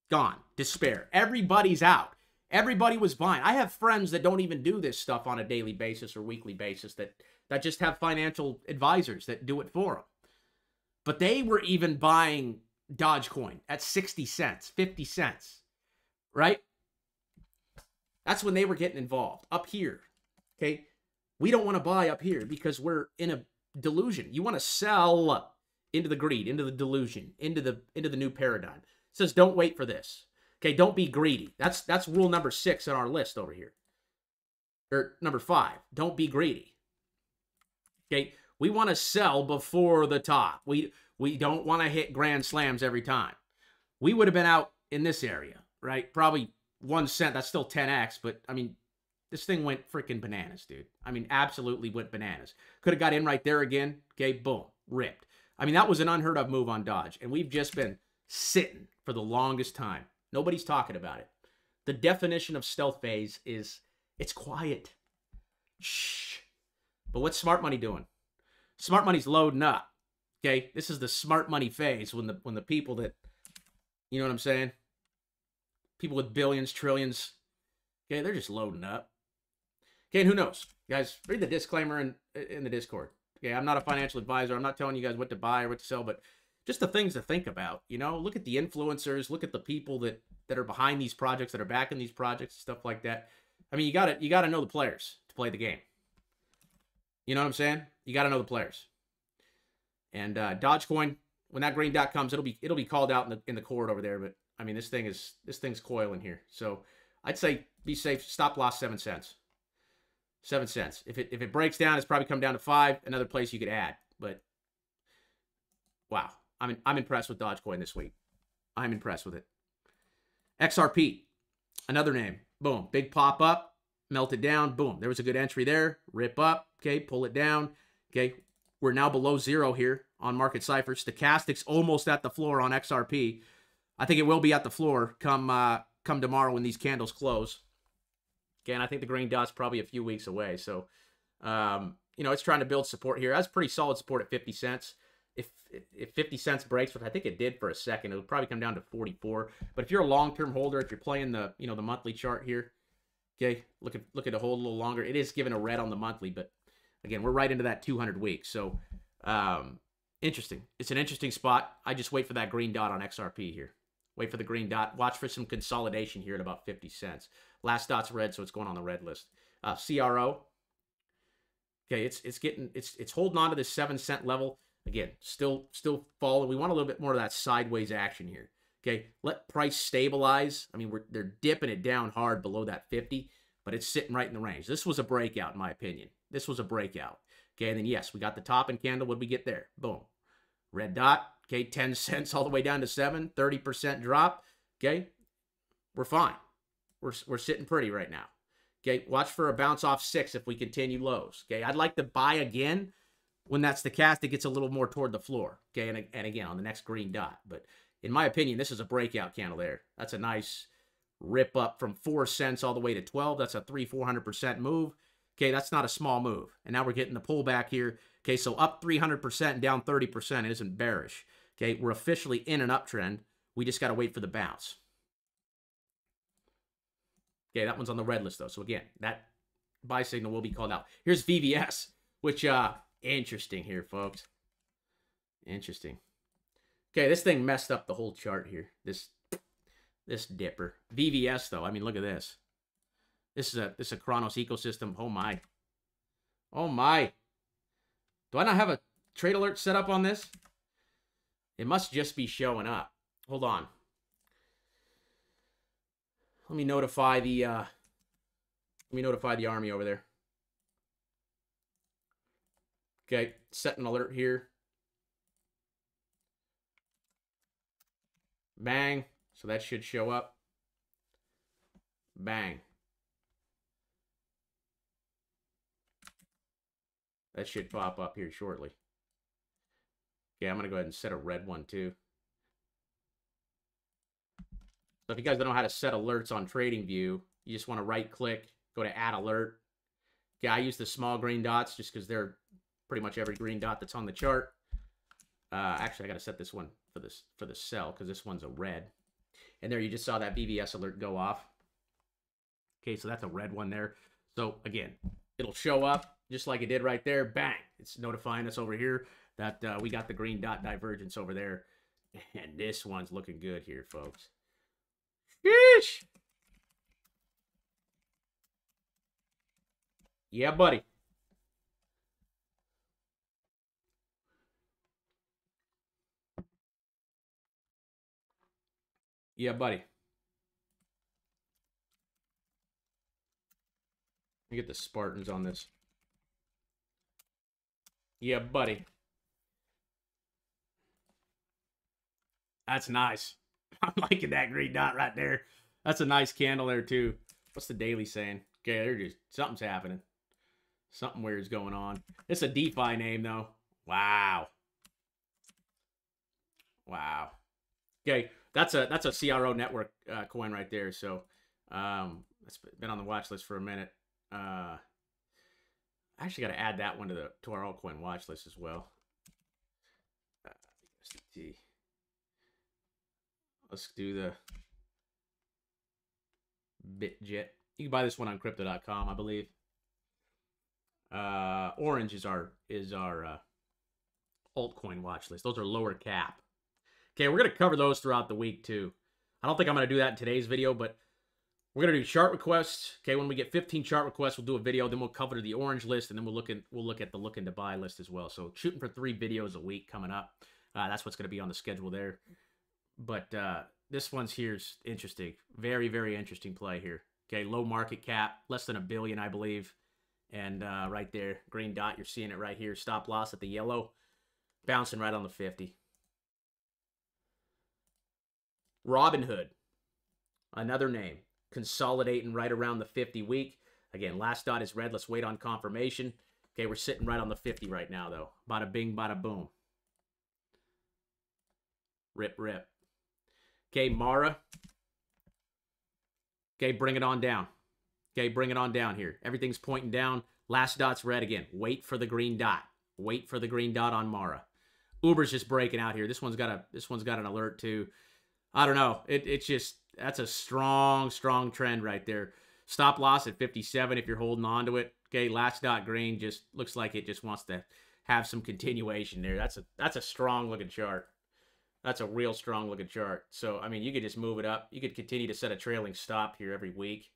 Gone. Despair. Everybody's out. Everybody was buying. I have friends that don't even do this stuff on a daily basis or weekly basis, that just have financial advisors that do it for them. But they were even buying Dogecoin at 60 cents, 50 cents, right? That's when they were getting involved. Up here, okay? We don't want to buy up here because we're in a delusion. You want to sell into the greed, into the delusion, into the new paradigm. It says don't wait for this. Okay, don't be greedy. That's rule number 6 on our list over here. Or number 5, don't be greedy. Okay, we want to sell before the top. We don't want to hit grand slams every time. We would have been out in this area, right? Probably 1 cent. That's still 10x, but I mean, this thing went freaking bananas, dude. I mean, absolutely went bananas. Could have got in right there again. Okay, boom, ripped. I mean, that was an unheard of move on Dodge, and we've just been sitting for the longest time. Nobody's talking about it. The definition of stealth phase is it's quiet. Shh. But what's smart money doing? Smart money's loading up. Okay, this is the smart money phase when the people that, you know what I'm saying? People with billions, trillions, okay, they're just loading up. Okay, and who knows? Guys, read the disclaimer in the Discord. Okay, I'm not a financial advisor. I'm not telling you guys what to buy or what to sell, but just the things to think about. You know, look at the influencers, look at the people that are behind these projects, that are backing these projects, stuff like that. I mean, you gotta know the players to play the game. You know what I'm saying? You gotta know the players. And Dogecoin, when that green dot comes, it'll be called out in the cord over there. But I mean, this thing's coiling here. So I'd say be safe. Stop loss 7 cents. 7 cents. If it breaks down, it's probably come down to 5. Another place you could add. But wow, I'm impressed with Dogecoin this week. I'm impressed with it. XRP, another name. Boom, big pop up, melt it down. Boom, there was a good entry there. Rip up. Okay, pull it down. Okay, we're now below 0 here on Market Cipher. Stochastic's almost at the floor on XRP. I think it will be at the floor come tomorrow when these candles close. Again, I think the green dot's probably a few weeks away. So, you know, it's trying to build support here. That's pretty solid support at 50 cents. If 50 cents breaks, which I think it did for a second, it'll probably come down to 44. But if you're a long-term holder, if you're playing the monthly chart here, okay, look at a hold a little longer. It is giving a red on the monthly, but again, we're right into that 200 week. So, interesting. It's an interesting spot. I just wait for that green dot on XRP here. Wait for the green dot. Watch for some consolidation here at about 50 cents. Last dot's red, so it's going on the red list. CRO. Okay, it's holding on to this 7 cent level. Again, still falling. We want a little bit more of that sideways action here. Okay, let price stabilize. I mean, they're dipping it down hard below that 50, but it's sitting right in the range. This was a breakout, in my opinion. This was a breakout. Okay, and then yes, we got the top and candle. What did we get there? Boom. Red dot. Okay, 10 cents all the way down to 7, 30% drop. Okay, we're fine. We're sitting pretty right now. Okay, watch for a bounce off 6 if we continue lows. Okay, I'd like to buy again when that stochastic gets a little more toward the floor. Okay, and again on the next green dot. But in my opinion, this is a breakout candle there. That's a nice rip up from 4 cents all the way to 12. That's a 400% move. Okay, that's not a small move. And now we're getting the pullback here. Okay, so up 300% and down 30% isn't bearish. Okay, we're officially in an uptrend. We just got to wait for the bounce. Okay, that one's on the red list, though. So, again, that buy signal will be called out. Here's VVS, which, interesting here, folks. Interesting. Okay, this thing messed up the whole chart here. This dipper. VVS, though. I mean, look at this. This is a Chronos ecosystem. Oh, my. Oh, my. Do I not have a trade alert set up on this? It must just be showing up. Hold on. Let me notify the army over there. Okay, set an alert here. Bang. So that should show up. Bang. That should pop up here shortly. Okay, I'm going to go ahead and set a red one too. So if you guys don't know how to set alerts on TradingView, you just want to right click, go to add alert. Okay, I use the small green dots just because they're pretty much every green dot that's on the chart. Actually, I got to set this one for the sell because this one's a red. And there you just saw that BVS alert go off. Okay, so that's a red one there. So again, it'll show up just like it did right there. Bang! It's notifying us over here that we got the green dot divergence over there. And this one's looking good here, folks. Sheesh! Yeah, buddy. Yeah, buddy. Let me get the Spartans on this. Yeah, buddy. That's nice. I'm liking that green dot right there. That's a nice candle there, too. What's the daily saying? Okay, they're just, something's happening. Something weird's going on. It's a DeFi name, though. Wow. Wow. Okay, that's a CRO network coin right there. So, it's been on the watch list for a minute. I actually got to add that one to our altcoin watch list as well. USDT. Let's do the BitJet. You can buy this one on crypto.com, I believe. Orange is our altcoin watch list. Those are lower cap. Okay, we're going to cover those throughout the week, too. I don't think I'm going to do that in today's video, but we're going to do chart requests. Okay, when we get 15 chart requests, we'll do a video. Then we'll cover the orange list, and then we'll look at the looking to buy list as well. So shooting for 3 videos a week coming up. That's what's going to be on the schedule there. But this one's here's interesting. Very, very interesting play here. Okay, low market cap, less than $1 billion, I believe. And right there, green dot, you're seeing it right here. Stop loss at the yellow. Bouncing right on the 50. Robinhood, another name. Consolidating right around the 50 week. Again, last dot is red. Let's wait on confirmation. Okay, we're sitting right on the 50 right now, though. Bada bing, bada boom. Rip, rip. Okay, Mara. Okay, bring it on down. Okay, bring it on down here. Everything's pointing down. Last dot's red again. Wait for the green dot. Wait for the green dot on Mara. Uber's just breaking out here. This one's got an alert too. I don't know. It's just, that's a strong trend right there. Stop loss at 57 if you're holding on to it. Okay, last dot green just looks like it just wants to have some continuation there. That's a strong looking chart. That's a real strong looking chart. So, I mean, you could just move it up. You could continue to set a trailing stop here every week.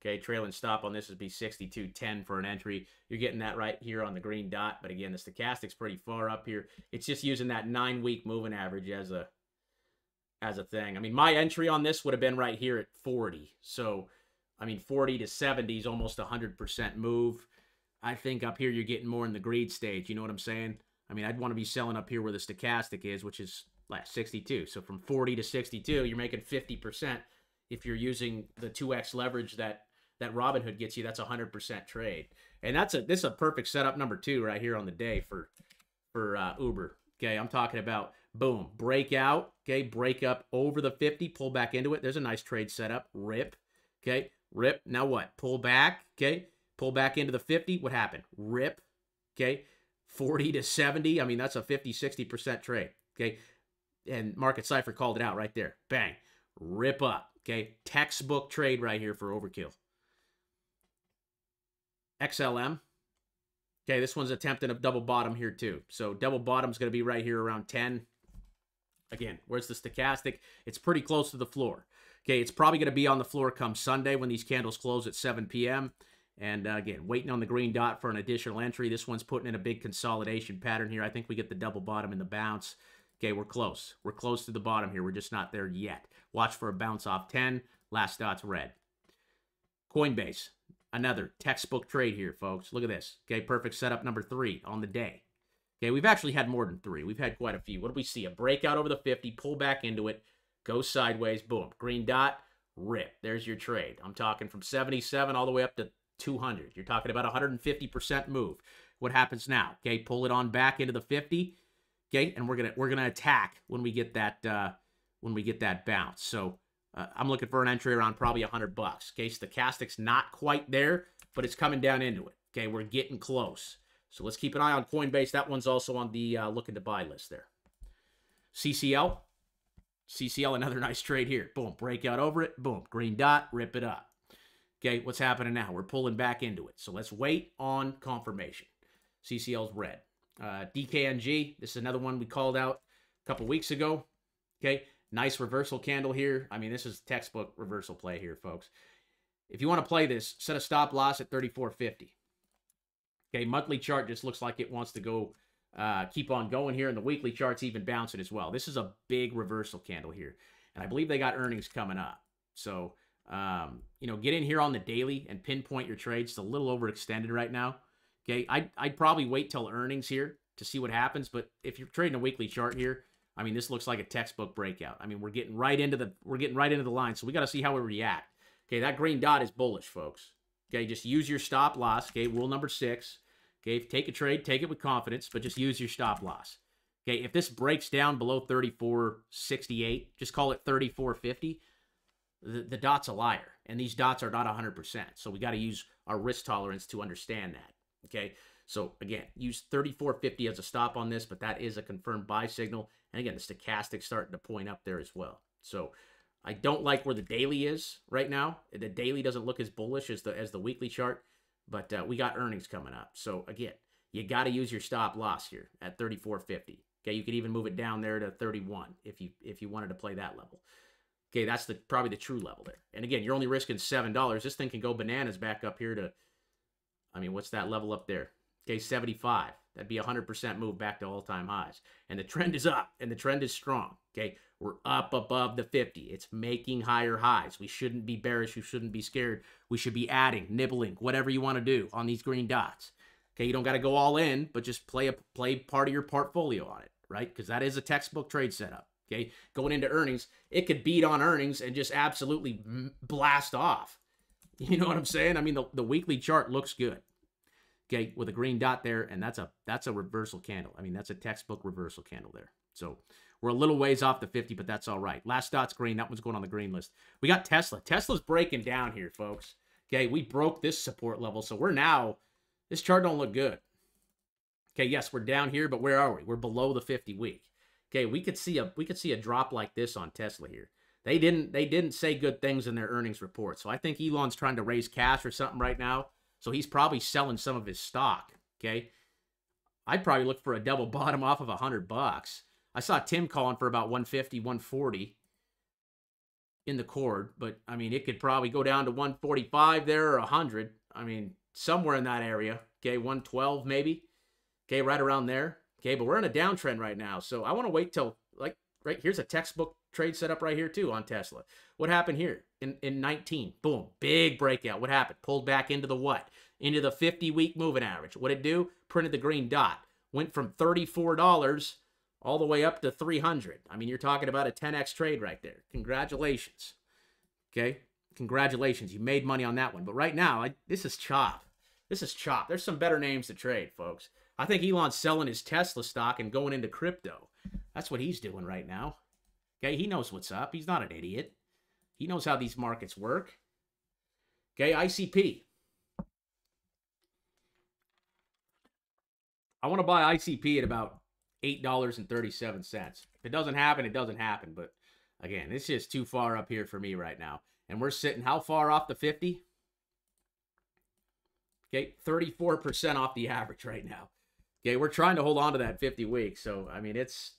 Okay, trailing stop on this would be 62.10 for an entry. You're getting that right here on the green dot. But again, the stochastic's pretty far up here. It's just using that 9-week moving average as a thing. I mean, my entry on this would have been right here at 40. So, I mean, 40 to 70 is almost 100% move. I think up here you're getting more in the greed stage. You know what I'm saying? I mean, I'd want to be selling up here where the stochastic is, which is like 62. So from 40 to 62, you're making 50%. If you're using the 2x leverage that Robinhood gets you, that's 100% trade. And this is a perfect setup number 2 right here on the day for Uber. Okay, I'm talking about boom, breakout. Okay, break up over the 50, pull back into it. There's a nice trade setup. Rip. Okay, rip. Now what? Pull back. Okay, pull back into the 50. What happened? Rip. Okay, 40 to 70. I mean, that's a 50, 60% trade. Okay, And Market Cipher called it out right there. Bang. Rip up. Okay. Textbook trade right here for Overkill. XLM. Okay, this one's attempting a double bottom here too. So double bottom's going to be right here around 10. Again, where's the stochastic? It's pretty close to the floor. Okay, it's probably going to be on the floor come Sunday when these candles close at 7 p.m. And again, waiting on the green dot for an additional entry. This one's putting in a big consolidation pattern here. I think we get the double bottom in the bounce. Okay, we're close. We're close to the bottom here. We're just not there yet. Watch for a bounce off 10. Last dot's red. Coinbase. Another textbook trade here, folks. Look at this. Okay, perfect setup number 3 on the day. Okay, we've actually had more than 3. We've had quite a few. What do we see? A breakout over the 50, pull back into it, go sideways, boom. Green dot, rip. There's your trade. I'm talking from 77 all the way up to 200. You're talking about 150% move. What happens now? Okay, pull it on back into the 50. Okay, and we're gonna attack when we get that bounce. So I'm looking for an entry around probably $100. Okay, stochastic's not quite there, but it's coming down into it. Okay, we're getting close. So let's keep an eye on Coinbase. That one's also on the looking to buy list there. CCL. CCL, another nice trade here. Boom, breakout over it. Boom, green dot, rip it up. Okay, what's happening now? We're pulling back into it. So let's wait on confirmation. CCL's red. DKNG, this is another one we called out a couple weeks ago. Okay, nice reversal candle here. I mean, this is textbook reversal play here, folks. If you want to play this, set a stop loss at 34.50. Okay, monthly chart just looks like it wants to go, keep on going here, and the weekly chart's even bouncing as well. This is a big reversal candle here, and I believe they got earnings coming up. So, you know, get in here on the daily and pinpoint your trades. It's a little overextended right now. Okay, I'd probably wait till earnings here to see what happens, but if you're trading a weekly chart here, I mean, this looks like a textbook breakout. I mean, we're getting right into the line, so we got to see how we react. Okay, that green dot is bullish, folks. Okay, just use your stop loss. Okay, rule number 6. Okay, take a trade, take it with confidence, but just use your stop loss. Okay, if this breaks down below 34.68, just call it 34.50, the dot's a liar, and these dots are not 100%. So we got to use our risk tolerance to understand that. Okay, so again, use 34.50 as a stop on this, but that is a confirmed buy signal. And again, the stochastic's starting to point up there as well. So I don't like where the daily is right now. The daily doesn't look as bullish as the weekly chart, but we got earnings coming up. So again, you got to use your stop loss here at 34.50. Okay, you could even move it down there to 31 if you wanted to play that level. Okay, that's probably the true level there. And again, you're only risking $7. This thing can go bananas back up here to, I mean, what's that level up there? Okay, 75. That'd be 100% move back to all-time highs. And the trend is up, and the trend is strong. Okay, we're up above the 50. It's making higher highs. We shouldn't be bearish. We shouldn't be scared. We should be adding, nibbling, whatever you want to do on these green dots. Okay, you don't got to go all in, but just play part of your portfolio on it, right? Because that is a textbook trade setup. Okay, going into earnings, it could beat on earnings and just absolutely blast off. You know what I'm saying? I mean, the weekly chart looks good. Okay, with a green dot there, and that's a reversal candle. I mean, that's a textbook reversal candle there. So we're a little ways off the 50, but that's all right. Last dot's green. That one's going on the green list. We got Tesla. Tesla's breaking down here, folks. Okay, we broke this support level, so we're now, this chart don't look good. Okay, yes, we're down here, but where are we? We're below the 50-week. Okay, we could see a drop like this on Tesla here. They didn't say good things in their earnings report. So I think Elon's trying to raise cash or something right now. So he's probably selling some of his stock. Okay, I'd probably look for a double bottom off of $100. I saw Tim calling for about 150, 140 in the cord, but I mean, it could probably go down to 145 there or 100. I mean, somewhere in that area. Okay, 112 maybe. Okay, right around there. Okay, but we're in a downtrend right now, so I want to wait till, like, right here's a textbook trade setup right here too on Tesla. What happened here in 19? Boom, big breakout. What happened? Pulled back into the what? Into the 50-week moving average. What did it do? Printed the green dot. Went from $34 all the way up to 300. I mean, you're talking about a 10x trade right there. Congratulations. Okay, congratulations. You made money on that one. But right now, this is chop. This is chop. There's some better names to trade, folks. I think Elon's selling his Tesla stock and going into crypto. That's what he's doing right now. Okay, he knows what's up. He's not an idiot. He knows how these markets work. Okay, ICP. I want to buy ICP at about $8.37. If it doesn't happen, it doesn't happen. But again, it's just too far up here for me right now. And we're sitting how far off the 50? Okay, 34% off the average right now. Okay, we're trying to hold on to that 50 weeks. So, I mean, it's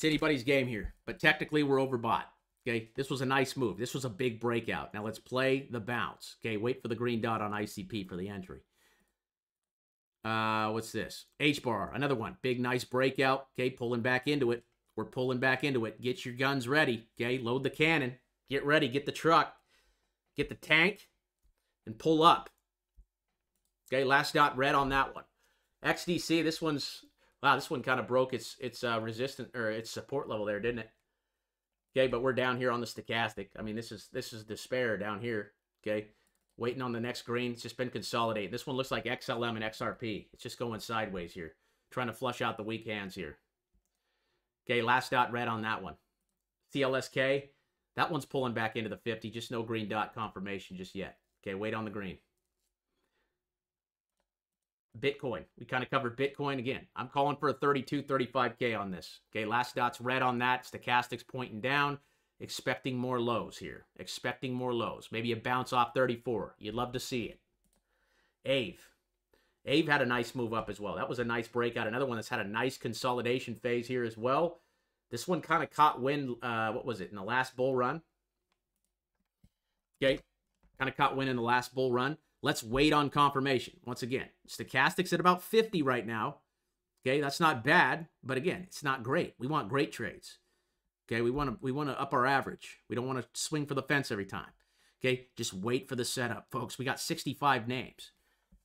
anybody's game here. But technically, we're overbought. Okay, this was a nice move. This was a big breakout. Now, let's play the bounce. Okay, wait for the green dot on ICP for the entry. What's this? H-bar, another one. Big, nice breakout. Okay, pulling back into it. We're pulling back into it. Get your guns ready. Okay, load the cannon. Get ready. Get the truck. Get the tank. And pull up. Okay, last dot red on that one. XDC, this one's, wow, this one kind of broke its resistance, or its support level there, didn't it? Okay, but we're down here on the stochastic. I mean, this is despair down here. Okay, waiting on the next green. It's just been consolidating. This one looks like XLM and XRP. It's just going sideways here. Trying to flush out the weak hands here. Okay, last dot red on that one. CLSK, that one's pulling back into the 50. Just no green dot confirmation just yet. Okay, wait on the green. Bitcoin. We kind of covered Bitcoin again. I'm calling for a 32, 35K on this. Okay, last dot's red on that. Stochastic's pointing down. Expecting more lows here. Expecting more lows. Maybe a bounce off 34. You'd love to see it. AVE had a nice move up as well. That was a nice breakout. Another one that's had a nice consolidation phase here as well. This one kind of caught wind, what was it, in the last bull run? Okay, kind of caught wind in the last bull run. Let's wait on confirmation. Once again, stochastic's at about 50 right now. Okay, that's not bad, but again, it's not great. We want great trades. Okay, we want to up our average. We don't want to swing for the fence every time. Okay, just wait for the setup, folks. We got 65 names.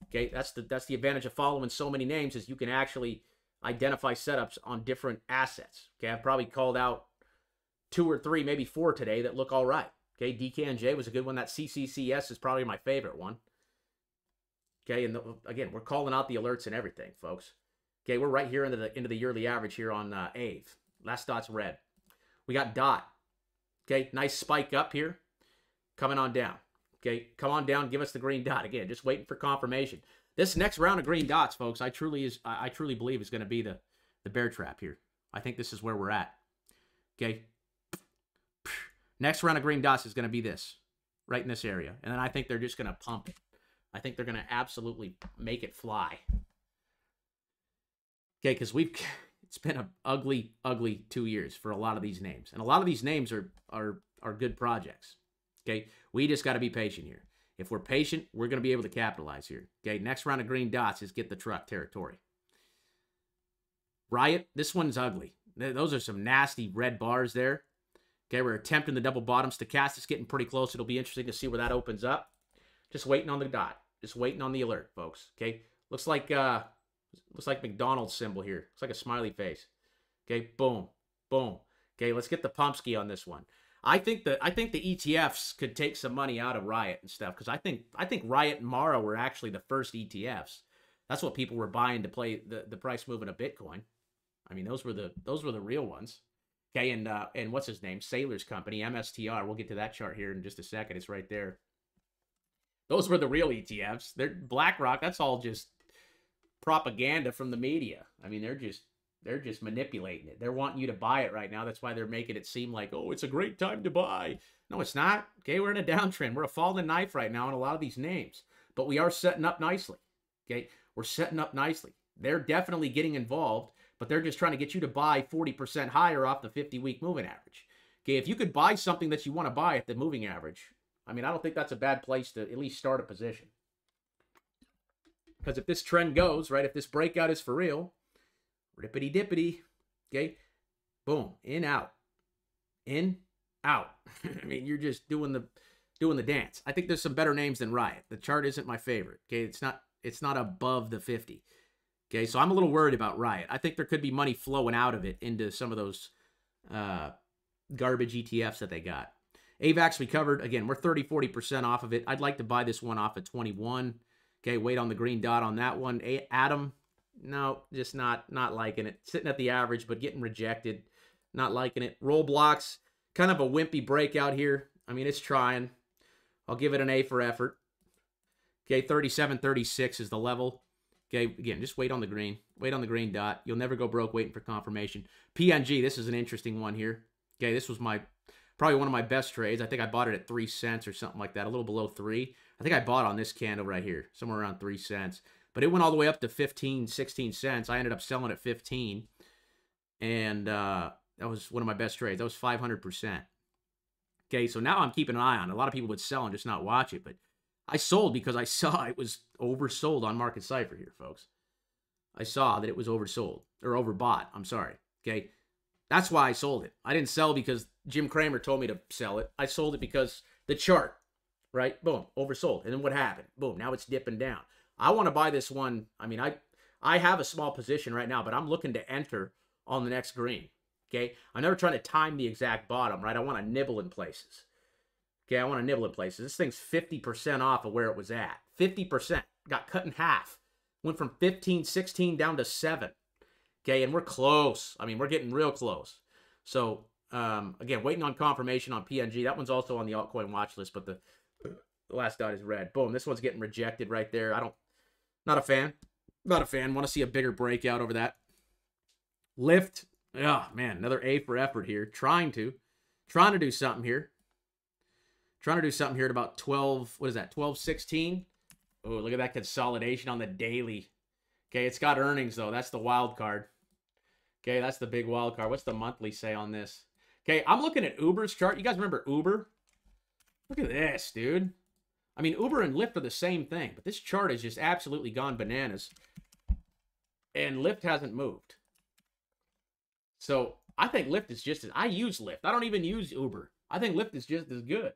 Okay, that's the advantage of following so many names is you can actually identify setups on different assets. Okay, I've probably called out 2 or 3, maybe 4 today that look all right. Okay, DKNJ was a good one. That CCCS is probably my favorite one. Okay, and again, we're calling out the alerts and everything, folks. Okay, we're right here into the yearly average here on AVE. Last dot's red. We got DOT. Okay, nice spike up here. Coming on down. Okay, come on down, give us the green dot. Again, just waiting for confirmation. This next round of green dots, folks, I truly believe is going to be the bear trap here. I think this is where we're at. Okay. Next round of green dots is going to be this. Right in this area. And then I think they're just going to pump it. I think they're going to absolutely make it fly. Okay, because it's been an ugly, ugly 2 years for a lot of these names. And a lot of these names are good projects. Okay, we just got to be patient here. If we're patient, we're going to be able to capitalize here. Okay, next round of green dots is get the truck territory. Riot, this one's ugly. Those are some nasty red bars there. Okay, we're attempting the double bottom. Stochastic's getting pretty close. It'll be interesting to see where that opens up. Just waiting on the dot. Just waiting on the alert, folks. Okay, looks like McDonald's symbol here. Looks like a smiley face. Okay, boom, boom. Okay, let's get the pumpski on this one. I think the ETFs could take some money out of Riot and stuff because I think Riot and Mara were actually the first ETFs. That's what people were buying to play the price movement of Bitcoin. I mean, those were the real ones. Okay, and what's his name? Sailor's Company, MSTR. We'll get to that chart here in just a second. It's right there. Those were the real ETFs. They're BlackRock. That's all just propaganda from the media. I mean, they're just manipulating it. They're wanting you to buy it right now. That's why they're making it seem like, oh, it's a great time to buy. No, it's not. Okay, we're in a downtrend. We're a falling knife right now on a lot of these names. But we are setting up nicely. Okay, we're setting up nicely. They're definitely getting involved, but they're just trying to get you to buy 40% higher off the 50-week moving average. Okay, if you could buy something that you want to buy at the moving average, I mean, I don't think that's a bad place to at least start a position. Because if this trend goes, right, if this breakout is for real, rippity-dippity, okay, boom, in, out. In, out. I mean, you're just doing the dance. I think there's some better names than Riot. The chart isn't my favorite, okay? It's not above the 50. Okay, so I'm a little worried about Riot. I think there could be money flowing out of it into some of those garbage ETFs that they got. AVAX we covered. Again, we're 30-40% off of it. I'd like to buy this one off at 21. Okay, wait on the green dot on that one. Atom, no, just not liking it. Sitting at the average, but getting rejected. Not liking it. Roblox, kind of a wimpy breakout here. I mean, it's trying. I'll give it an A for effort. Okay, 37.36 is the level. Okay, again, just wait on the green. Wait on the green dot. You'll never go broke waiting for confirmation. PNG, this is an interesting one here. Okay, this was probably one of my best trades. I think I bought it at 3 cents or something like that, a little below 3. I think I bought on this candle right here, somewhere around 3 cents. But it went all the way up to 15, 16 cents. I ended up selling at 15. And that was one of my best trades. That was 500%. Okay, so now I'm keeping an eye on it. A lot of people would sell and just not watch it, but I sold because I saw it was oversold on Market Cypher here, folks. I saw that it was oversold, or overbought, I'm sorry, okay? That's why I sold it. I didn't sell because Jim Cramer told me to sell it. I sold it because the chart, right? Boom, oversold. And then what happened? Boom, now it's dipping down. I want to buy this one. I mean, I have a small position right now, but I'm looking to enter on the next green, okay? I'm never trying to time the exact bottom, right? I want to nibble in places. Okay, I want to nibble in places. This thing's 50% off of where it was at. 50%. Got cut in half. Went from 15, 16 down to 7. Okay, and we're close. I mean, we're getting real close. So, again, waiting on confirmation on PNG. That one's also on the altcoin watch list, but the last dot is red. Boom, this one's getting rejected right there. Not a fan. Not a fan. Want to see a bigger breakout over that. Lift. Oh, man, another A for effort here. Trying to do something here. Trying to do something here at about 12, what is that, 12.16? Oh, look at that consolidation on the daily. Okay, it's got earnings, though. That's the wild card. Okay, that's the big wild card. What's the monthly say on this? Okay, I'm looking at Uber's chart. You guys remember Uber? Look at this, dude. I mean, Uber and Lyft are the same thing, but this chart has just absolutely gone bananas. And Lyft hasn't moved. So, I think Lyft is just as... I use Lyft. I don't even use Uber. I think Lyft is just as good.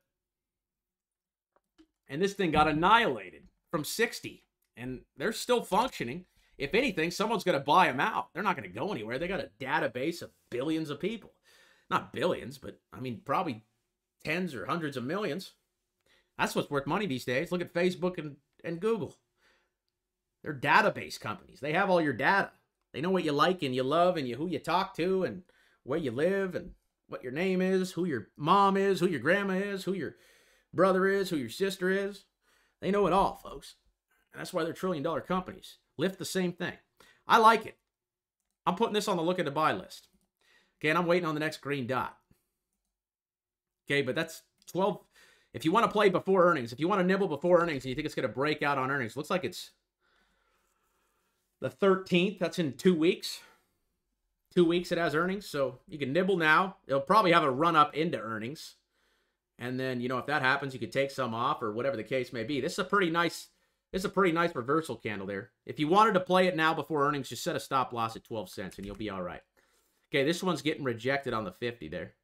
And this thing got annihilated from 60. And they're still functioning. If anything, someone's going to buy them out. They're not going to go anywhere. They got a database of billions of people. Not billions, but, I mean, probably tens or hundreds of millions. That's what's worth money these days. Look at Facebook and Google. They're database companies. They have all your data. They know what you like and you love and who you talk to and where you live and what your name is, who your mom is, who your grandma is, who your brother is, who your sister is. They know it all, folks. And that's why they're trillion-dollar companies. Lyft, the same thing. I like it. I'm putting this on the look at to buy list. Okay, and I'm waiting on the next green dot. Okay, but that's 12. If you want to play before earnings, if you want to nibble before earnings and you think it's going to break out on earnings, looks like it's the 13th. That's in 2 weeks. 2 weeks it has earnings, so you can nibble now. It'll probably have a run up into earnings. And then, you know, if that happens, you could take some off or whatever the case may be. This is a pretty nice reversal candle there. If you wanted to play it now before earnings, just set a stop loss at 12 cents and you'll be all right. Okay, this one's getting rejected on the 50 there.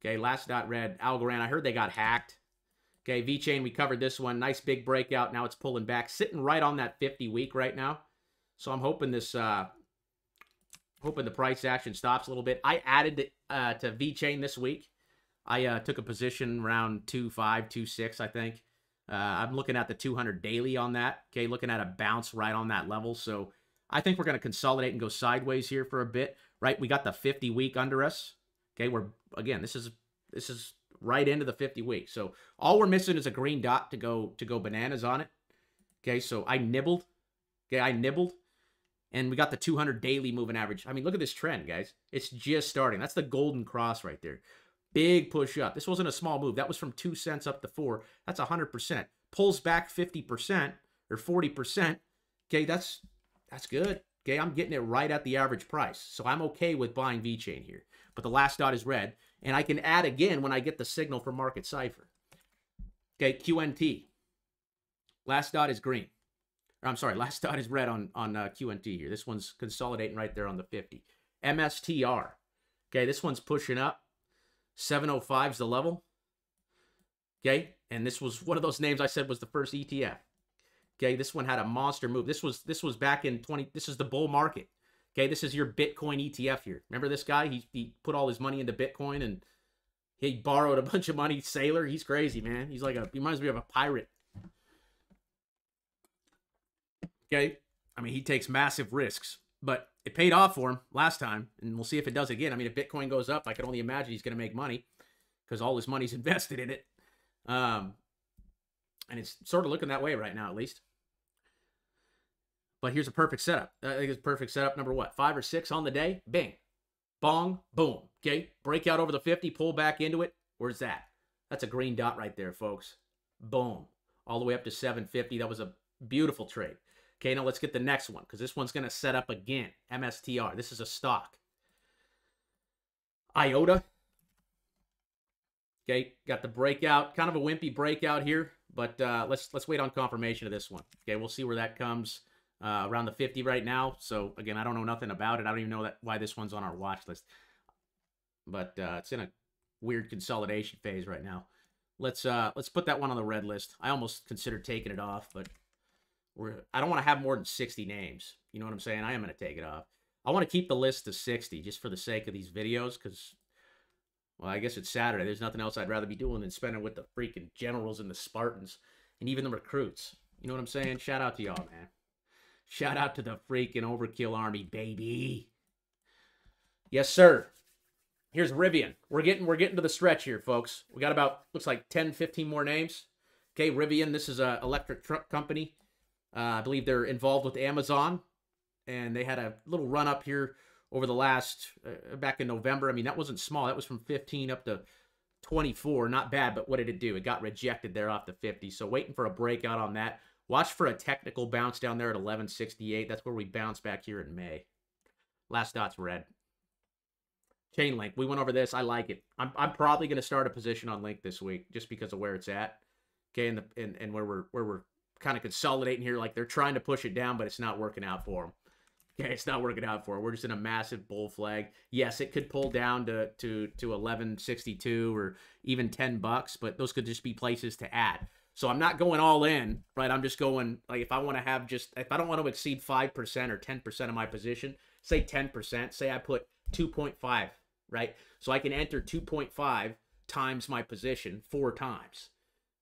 Okay, last dot red. Algorand, I heard they got hacked. Okay, V-Chain, we covered this one. Nice big breakout. Now it's pulling back. Sitting right on that 50 week right now. So I'm hoping this, hoping the price action stops a little bit. I added to V-Chain this week. I took a position around 2.5, 2.6, I think. I'm looking at the 200 daily on that. Okay, looking at a bounce right on that level. So I think we're going to consolidate and go sideways here for a bit. Right, we got the 50 week under us. Okay, we're again. This is right into the 50 week. So all we're missing is a green dot to go bananas on it. Okay, so I nibbled. Okay, I nibbled, and we got the 200 daily moving average. I mean, look at this trend, guys. It's just starting. That's the golden cross right there. Big push up. This wasn't a small move. That was from 2 cents up to 4. That's 100%. Pulls back 50% or 40%. Okay, that's good. Okay, I'm getting it right at the average price. So I'm okay with buying V-Chain here. But the last dot is red. And I can add again when I get the signal from Market Cypher. Okay, QNT. Last dot is green. Or, I'm sorry, last dot is red on QNT here. This one's consolidating right there on the 50. MSTR. Okay, this one's pushing up. 705 is the level. Okay, and this was one of those names I said was the first ETF. Okay, this one had a monster move. This was back in 20. This is the bull market. Okay, this is your Bitcoin ETF here. Remember this guy? He put all his money into Bitcoin and he borrowed a bunch of money. Sailor, he's crazy, man. He's like he reminds me of a pirate. Okay, I mean he takes massive risks, but it paid off for him last time, and we'll see if it does again. I mean, if Bitcoin goes up, I can only imagine he's going to make money because all his money's invested in it. And it's sort of looking that way right now, at least. But here's a perfect setup. I think it's a perfect setup. Number what? 5 or 6 on the day. Bing. Bong. Boom. Okay. Breakout over the 50. Pull back into it. Where's that? That's a green dot right there, folks. Boom. All the way up to 750. That was a beautiful trade. Okay, now let's get the next one, because this one's going to set up again. MSTR. This is a stock. IOTA. Okay, got the breakout. Kind of a wimpy breakout here, but let's wait on confirmation of this one. Okay, we'll see where that comes around the 50 right now. So, again, I don't know nothing about it. I don't even know why this one's on our watch list. But it's in a weird consolidation phase right now. Let's put that one on the red list. I almost considered taking it off, but I don't want to have more than 60 names. You know what I'm saying? I am going to take it off. I want to keep the list to 60 just for the sake of these videos because, well, I guess it's Saturday. There's nothing else I'd rather be doing than spending with the freaking generals and the Spartans and even the recruits. You know what I'm saying? Shout out to y'all, man. Shout out to the freaking Overkill Army, baby. Yes, sir. Here's Rivian. We're getting to the stretch here, folks. We got about, looks like 10, 15 more names. Okay, Rivian, this is an electric truck company. I believe they're involved with Amazon. And they had a little run up here over the last, back in November. I mean, that wasn't small. That was from 15 up to 24. Not bad, but what did it do? It got rejected there off the 50. So waiting for a breakout on that. Watch for a technical bounce down there at 1168. That's where we bounce back here in May. Last dot's red. Chain link. We went over this. I like it. I'm probably going to start a position on link this week just because of where it's at. Okay, and where we're kind of consolidating here. Like they're trying to push it down, but it's not working out for them. Okay, it's not working out for it. We're just in a massive bull flag. Yes, it could pull down to 1162 or even $10, but those could just be places to add. So I'm not going all in, right? I'm just going, like, if I want to have if I don't want to exceed 5% or 10% of my position, say 10%, say I put 2.5, right? So I can enter 2.5 times my position 4 times.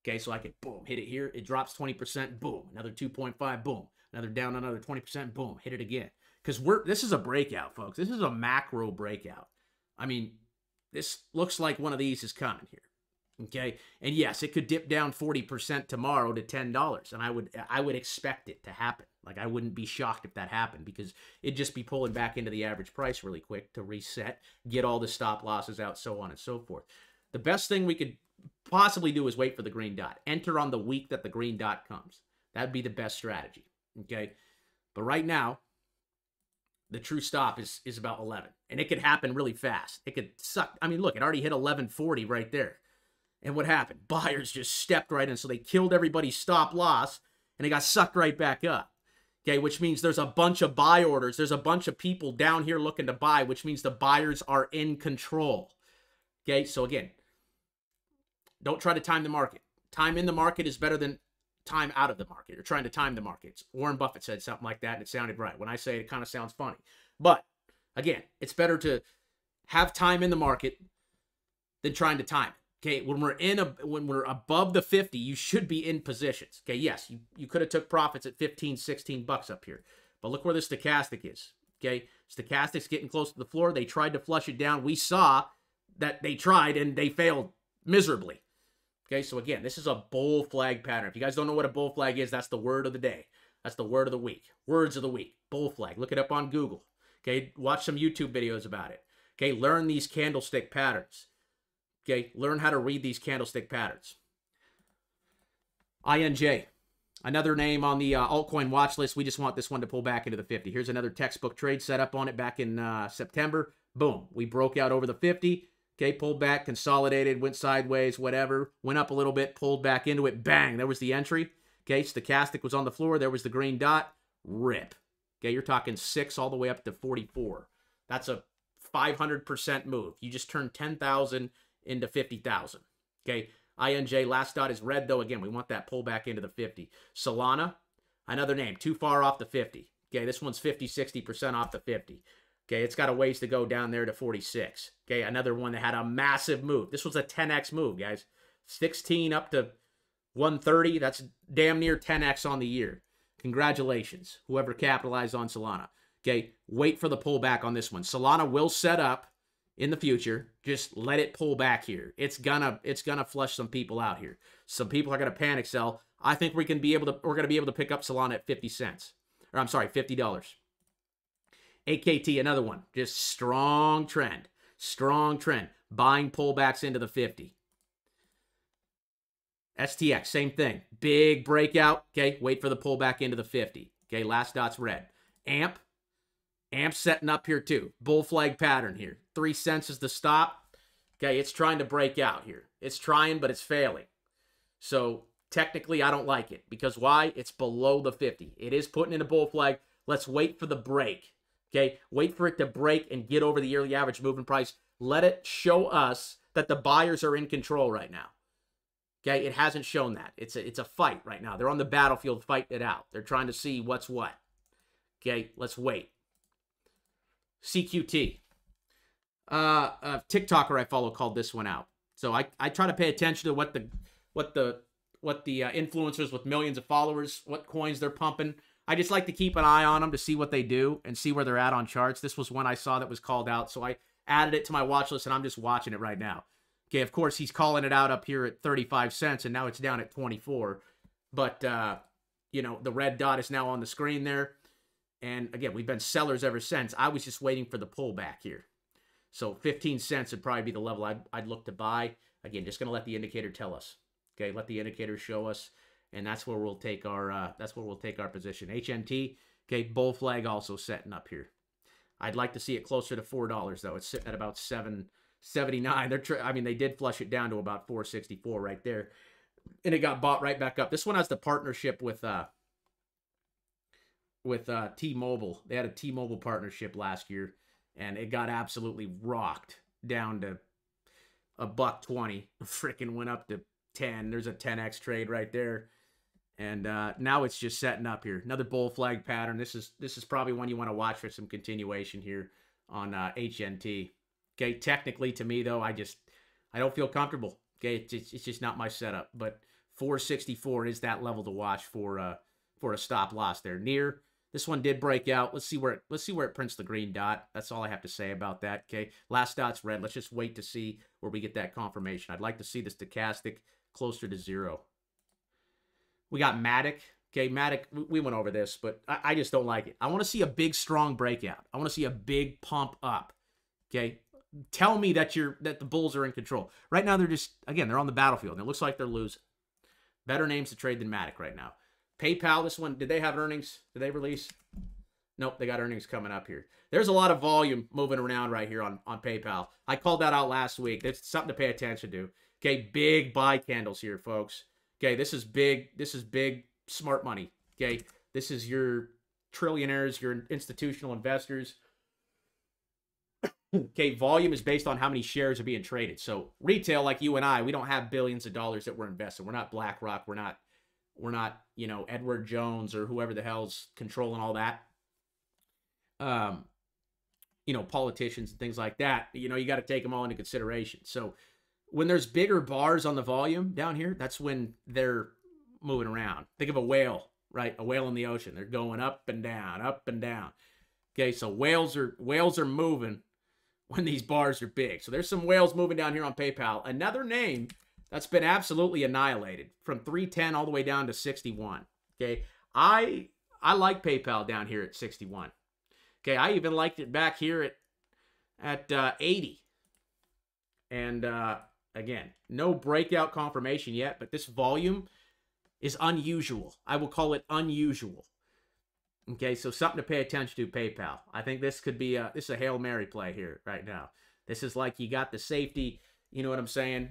Okay, so I can, boom, hit it here. It drops 20%, boom. Another 2.5, boom. Another down, another 20%, boom. Hit it again. Because this is a breakout, folks. This is a macro breakout. I mean, this looks like one of these is coming here. Okay, and yes, it could dip down 40% tomorrow to $10, and I would expect it to happen. Like, I wouldn't be shocked if that happened because it'd just be pulling back into the average price really quick to reset, get all the stop losses out, so on and so forth. The best thing we could possibly do is wait for the green dot. Enter on the week that the green dot comes. That'd be the best strategy. Okay, but right now, the true stop is about 11, and it could happen really fast. It could suck. I mean, look, it already hit 1140 right there. And what happened? Buyers just stepped right in. So they killed everybody's stop loss, and they got sucked right back up. Okay, which means there's a bunch of buy orders. There's a bunch of people down here looking to buy, which means the buyers are in control. Okay, so again, don't try to time the market. Time in the market is better than time out of the market, or trying to time the markets. Warren Buffett said something like that, and it sounded right. When I say it, it kind of sounds funny. But, again, it's better to have time in the market than trying to time it. Okay, when we're above the 50, you should be in positions. Okay, yes, you could have took profits at 15, 16 bucks up here. But look where the stochastic is. Okay, stochastic's getting close to the floor. They tried to flush it down. We saw that they tried, and they failed miserably. Okay, so again, this is a bull flag pattern. If you guys don't know what a bull flag is, that's the word of the day. That's the word of the week. Words of the week. Bull flag. Look it up on Google. Okay, watch some YouTube videos about it. Okay, learn these candlestick patterns. Okay, learn how to read these candlestick patterns. INJ, another name on the altcoin watch list. We just want this one to pull back into the 50. Here's another textbook trade set up on it back in September. Boom, we broke out over the 50. Okay, pulled back, consolidated, went sideways, whatever. Went up a little bit, pulled back into it. Bang, there was the entry. Okay, stochastic was on the floor. There was the green dot. Rip. Okay, you're talking 6 all the way up to 44. That's a 500% move. You just turned 10,000 into 50,000. Okay, INJ, last dot is red, though. Again, we want that pullback into the 50. Solana, another name, too far off the 50. Okay, this one's 50, 60% off the 50. Okay, it's got a ways to go down there to 46. Okay, another one that had a massive move. This was a 10x move, guys. 16 up to 130. That's damn near 10x on the year. Congratulations, whoever capitalized on Solana. Okay, wait for the pullback on this one. Solana will set up in the future. Just let it pull back here. It's gonna flush some people out here. Some people are gonna panic sell. I think we're gonna be able to pick up Solana at 50 cents. Or I'm sorry, $50. AKT, another one. Just strong trend. Strong trend. Buying pullbacks into the 50. STX, same thing. Big breakout. Okay, wait for the pullback into the 50. Okay, last dot's red. AMP. AMP setting up here too. Bull flag pattern here. 3 cents is the stop. Okay, it's trying to break out here. It's trying, but it's failing. So technically, I don't like it. Because why? It's below the 50. It is putting in a bull flag. Let's wait for the break. Okay, wait for it to break and get over the yearly average moving price. Let it show us that the buyers are in control right now. Okay, it hasn't shown that. It's a fight right now. They're on the battlefield fighting it out. They're trying to see what's what. Okay, let's wait. CQT. A TikToker I follow called this one out. So I try to pay attention to what the influencers with millions of followers, what coins they're pumping. I just like to keep an eye on them to see what they do and see where they're at on charts. This was one I saw that was called out, so I added it to my watch list, and I'm just watching it right now. Okay, of course, he's calling it out up here at 35 cents, and now it's down at 24. But, you know, the red dot is now on the screen there. And, again, we've been sellers ever since. I was just waiting for the pullback here. So 15 cents would probably be the level I'd look to buy. Again, just going to let the indicator tell us. Okay, let the indicator show us. And that's where we'll take our position. HNT, okay, bull flag also setting up here. I'd like to see it closer to $4 though. It's sitting at about $7.79. I mean, they did flush it down to about $4.64 right there, and it got bought right back up. This one has the partnership with T-Mobile. They had a T-Mobile partnership last year, and it got absolutely rocked down to $1.20. Freaking went up to 10. There's a 10x trade right there. And now it's just setting up here. Another bull flag pattern. This is probably one you want to watch for some continuation here on HNT. Okay, technically to me though, I don't feel comfortable. Okay, it's just not my setup. But 464 is that level to watch for a stop loss there. Near this one did break out. Let's see where it prints the green dot. That's all I have to say about that. Okay, last dot's red. Let's just wait to see where we get that confirmation. I'd like to see the stochastic closer to 0. We got Matic. Okay, Matic, we went over this, but I just don't like it. I want to see a big, strong breakout. I want to see a big pump up. Okay, tell me that the Bulls are in control. Right now, they're on the battlefield, and it looks like they're losing. Better names to trade than Matic right now. PayPal, this one, did they have earnings? Did they release? Nope, they got earnings coming up here. There's a lot of volume moving around right here on PayPal. I called that out last week. It's something to pay attention to. Okay, big buy candles here, folks. Okay, this is big smart money. Okay, this is your trillionaires, your institutional investors. Okay, volume is based on how many shares are being traded. So retail, like you and I, we don't have billions of dollars that we're investing. We're not BlackRock. We're not, you know, Edward Jones or whoever the hell's controlling all that. You know, politicians and things like that. You know, you got to take them all into consideration. So when there's bigger bars on the volume down here, that's when they're moving around. Think of a whale, right? A whale in the ocean. They're going up and down, up and down. Okay, so whales are moving when these bars are big. So there's some whales moving down here on PayPal. Another name that's been absolutely annihilated from 310 all the way down to 61. Okay, I like PayPal down here at 61. Okay, I even liked it back here at 80. And again, no breakout confirmation yet, but this volume is unusual. I will call it unusual. Okay, so something to pay attention to, PayPal. I think this could be this is a Hail Mary play here right now. This is like you got the safety, you know what I'm saying?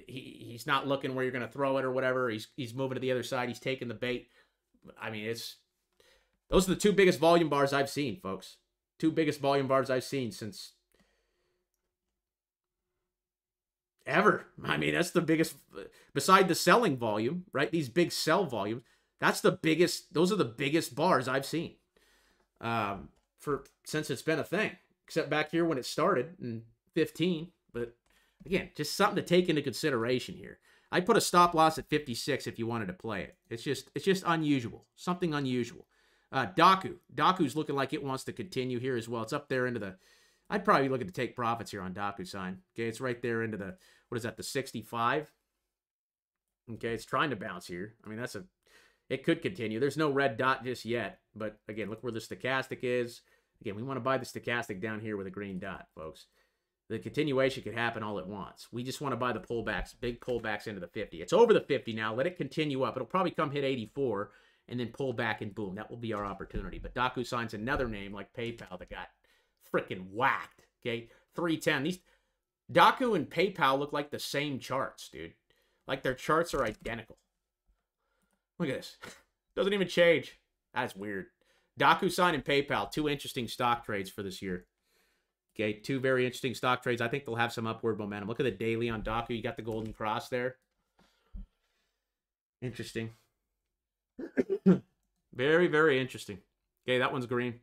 He's not looking where you're going to throw it or whatever. He's moving to the other side. He's taking the bait. I mean, those are the two biggest volume bars I've seen, folks. Two biggest volume bars I've seen since ever. I mean, that's the biggest, beside the selling volume, right? These big sell volumes, those are the biggest bars I've seen since it's been a thing, except back here when it started in 15. But again, just something to take into consideration here. I'd put a stop loss at 56 if you wanted to play it. It's just unusual, something unusual. Daku's looking like it wants to continue here as well. It's up there into the, I'd probably be looking to take profits here on DocuSign. Okay, it's right there into the, what is that, the 65? Okay, it's trying to bounce here. I mean, it could continue. There's no red dot just yet, But again, look where the stochastic is. Again, we want to buy the stochastic down here with a green dot, folks. The continuation could happen all at once. We just want to buy the pullbacks, big pullbacks into the 50. It's over the 50 now. Let it continue up. It'll probably come hit 84 and then pull back and boom. That will be our opportunity. But DocuSign's another name like PayPal that got freaking whacked. Okay, 310. These Docu and PayPal look like the same charts, dude. Like their charts are identical. Look at this. Doesn't even change. That's weird. DocuSign and PayPal, two interesting stock trades for this year. Okay, two very interesting stock trades. I think they'll have some upward momentum. Look at the daily on Docu. You got the golden cross there. Interesting. Very, very interesting. Okay, that one's green.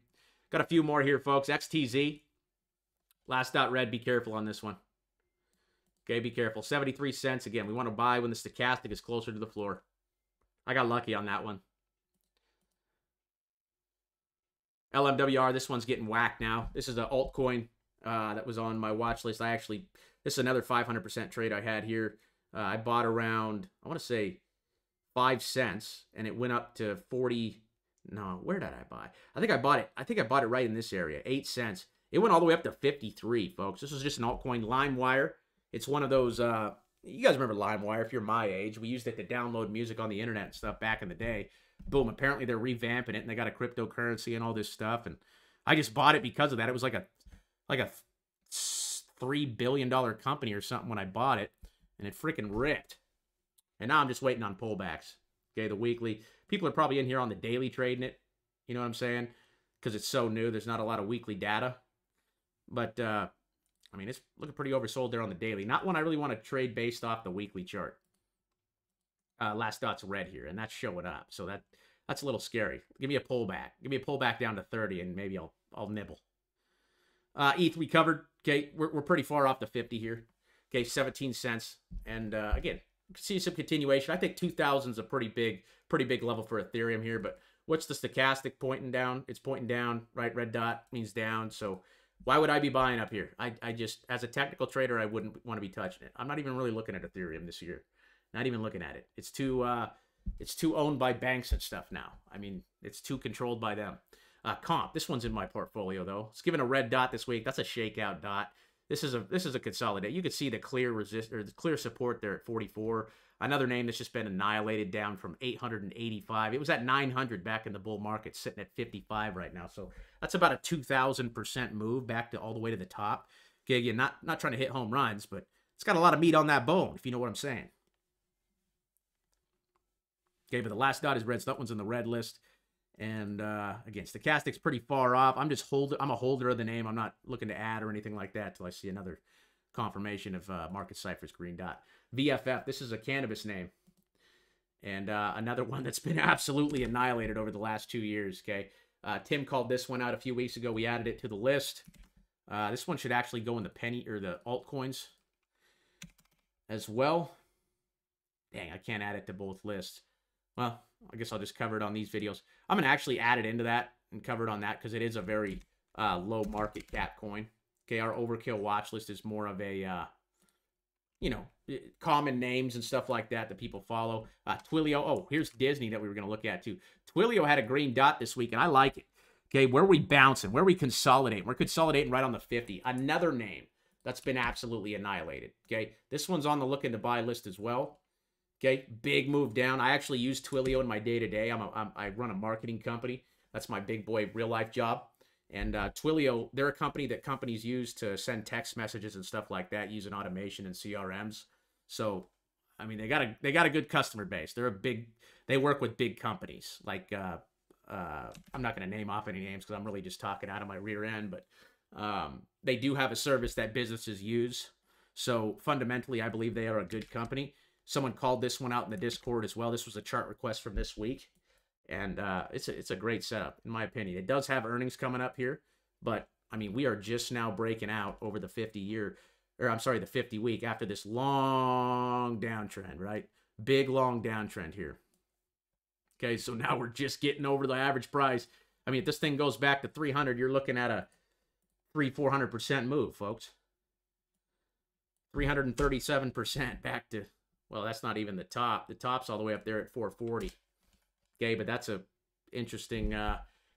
Got a few more here, folks. XTZ. Last dot red. Be careful on this one. Okay, be careful. 73 cents. Again, we want to buy when the stochastic is closer to the floor. I got lucky on that one. LMWR, this one's getting whacked now. This is an altcoin that was on my watch list. This is another 500% trade I had here. I bought around, I want to say 5 cents, and it went up to 40. No, where did I buy? I think I bought it right in this area, 8 cents. It went all the way up to 53, folks. This was just an altcoin. LimeWire. It's one of those, you guys remember LimeWire if you're my age. We used it to download music on the internet and stuff back in the day. Boom, apparently they're revamping it, and they got a cryptocurrency and all this stuff. And I just bought it because of that. It was like a $3 billion company or something when I bought it, and it freaking ripped. And now I'm just waiting on pullbacks. Okay, the weekly. People are probably in here on the daily trading it. You know what I'm saying? Because it's so new. There's not a lot of weekly data. But, I mean, it's looking pretty oversold there on the daily. Not one I really want to trade based off the weekly chart. Last dot's red here, and that's showing up. So that's a little scary. Give me a pullback. Give me a pullback down to 30, and maybe I'll nibble. ETH we covered. Okay, we're pretty far off the 50 here. Okay, 17 cents. And again, see some continuation. I think 2,000 is a pretty big level for Ethereum here. But what's the stochastic pointing down? It's pointing down, right? Red dot means down. So why would I be buying up here? I just, as a technical trader, I wouldn't want to be touching it. I'm not even really looking at Ethereum this year. Not even looking at it. It's too owned by banks and stuff now. I mean, it's too controlled by them. Comp. This one's in my portfolio though. It's given a red dot this week. That's a shakeout dot. This is a consolidate. You can see the clear the clear support there at 44. Another name that's just been annihilated down from 885. It was at 900 back in the bull market, sitting at 55 right now. So that's about a 2,000% move back to all the way to the top. Okay, again, not trying to hit home runs, but it's got a lot of meat on that bone, if you know what I'm saying. Okay, but the last dot is red, so that one's in the red list. And again, stochastic's pretty far off. I'm a holder of the name. I'm not looking to add or anything like that until I see another confirmation of Market Cypher's green dot. VFF, this is a cannabis name. And another one that's been absolutely annihilated over the last 2 years, okay? Tim called this one out a few weeks ago. We added it to the list. This one should actually go in the penny or the altcoins as well. Dang, I can't add it to both lists. Well, I guess I'll just cover it on these videos. I'm going to actually add it into that and cover it on that because it is a very low market cap coin. Okay, our Overkill watch list is more of a, you know, common names and stuff like that that people follow. Twilio. Oh, here's Disney that we were going to look at too. Twilio had a green dot this week, and I like it. Okay, where are we bouncing? Where are we consolidating? We're consolidating right on the 50. Another name that's been absolutely annihilated. Okay, this one's on the look into buy list as well. Okay, big move down. I actually use Twilio in my day-to-day. I run a marketing company. That's my big boy real-life job. And Twilio, they're a company that companies use to send text messages and stuff like that using automation and CRMs. So, I mean, they got a good customer base. They work with big companies. Like, I'm not going to name off any names because I'm really just talking out of my rear end. But they do have a service that businesses use. So, fundamentally, I believe they are a good company. Someone called this one out in the Discord as well. This was a chart request from this week. And it's a great setup, in my opinion. It does have earnings coming up here. But, I mean, we are just now breaking out over the 50 week after this long downtrend, right? Big, long downtrend here. Okay, so now we're just getting over the average price. I mean, if this thing goes back to 300, you're looking at a 300-400% move, folks. 337% back to... Well, that's not even the top. The top's all the way up there at 440. Okay, but that's a interesting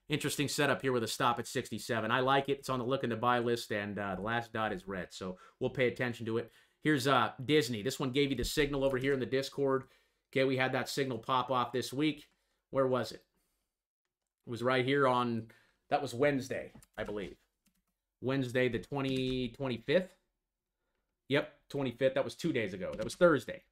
Interesting setup here with a stop at 67. I like it. It's on the look and to buy list, and the last dot is red, so we'll pay attention to it. Here's Disney. This one gave you the signal over here in the Discord. Okay, we had that signal pop off this week. Where was it? It was right here on, that was Wednesday, I believe. Wednesday the 25th. Yep, 25th. That was 2 days ago. That was Thursday.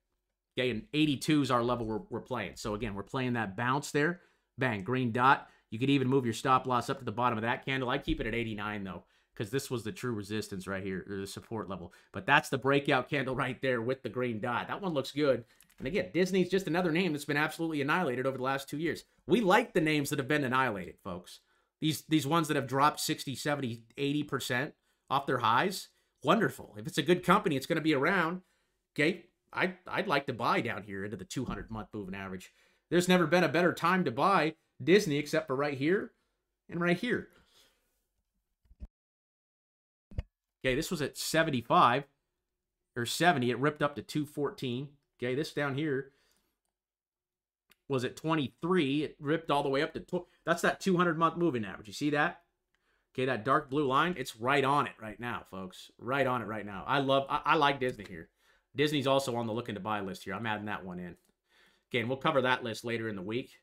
Okay, and 82 is our level we're playing. So again, we're playing that bounce there. Bang, green dot. You could even move your stop loss up to the bottom of that candle. I keep it at 89 though, because this was the true resistance right here, or the support level. But that's the breakout candle right there with the green dot. That one looks good. And again, Disney's just another name that's been absolutely annihilated over the last 2 years. We like the names that have been annihilated, folks. These ones that have dropped 60, 70, 80% off their highs. Wonderful. If it's a good company, it's going to be around. Okay, I'd like to buy down here into the 200-month moving average. There's never been a better time to buy Disney except for right here and right here. Okay, this was at 75 or 70. It ripped up to 214. Okay, this down here was at 23. It ripped all the way up to that's that 200-month moving average. You see that? Okay, that dark blue line, it's right on it right now, folks. Right on it right now. I like Disney here. Disney's also on the looking to buy list here. I'm adding that one in. Again, we'll cover that list later in the week.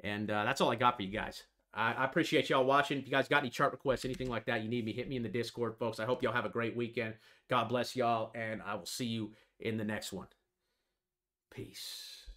And that's all I got for you guys. I appreciate y'all watching. If you guys got any chart requests, anything like that, you need me, hit me in the Discord, folks. I hope y'all have a great weekend. God bless y'all, and I will see you in the next one. Peace.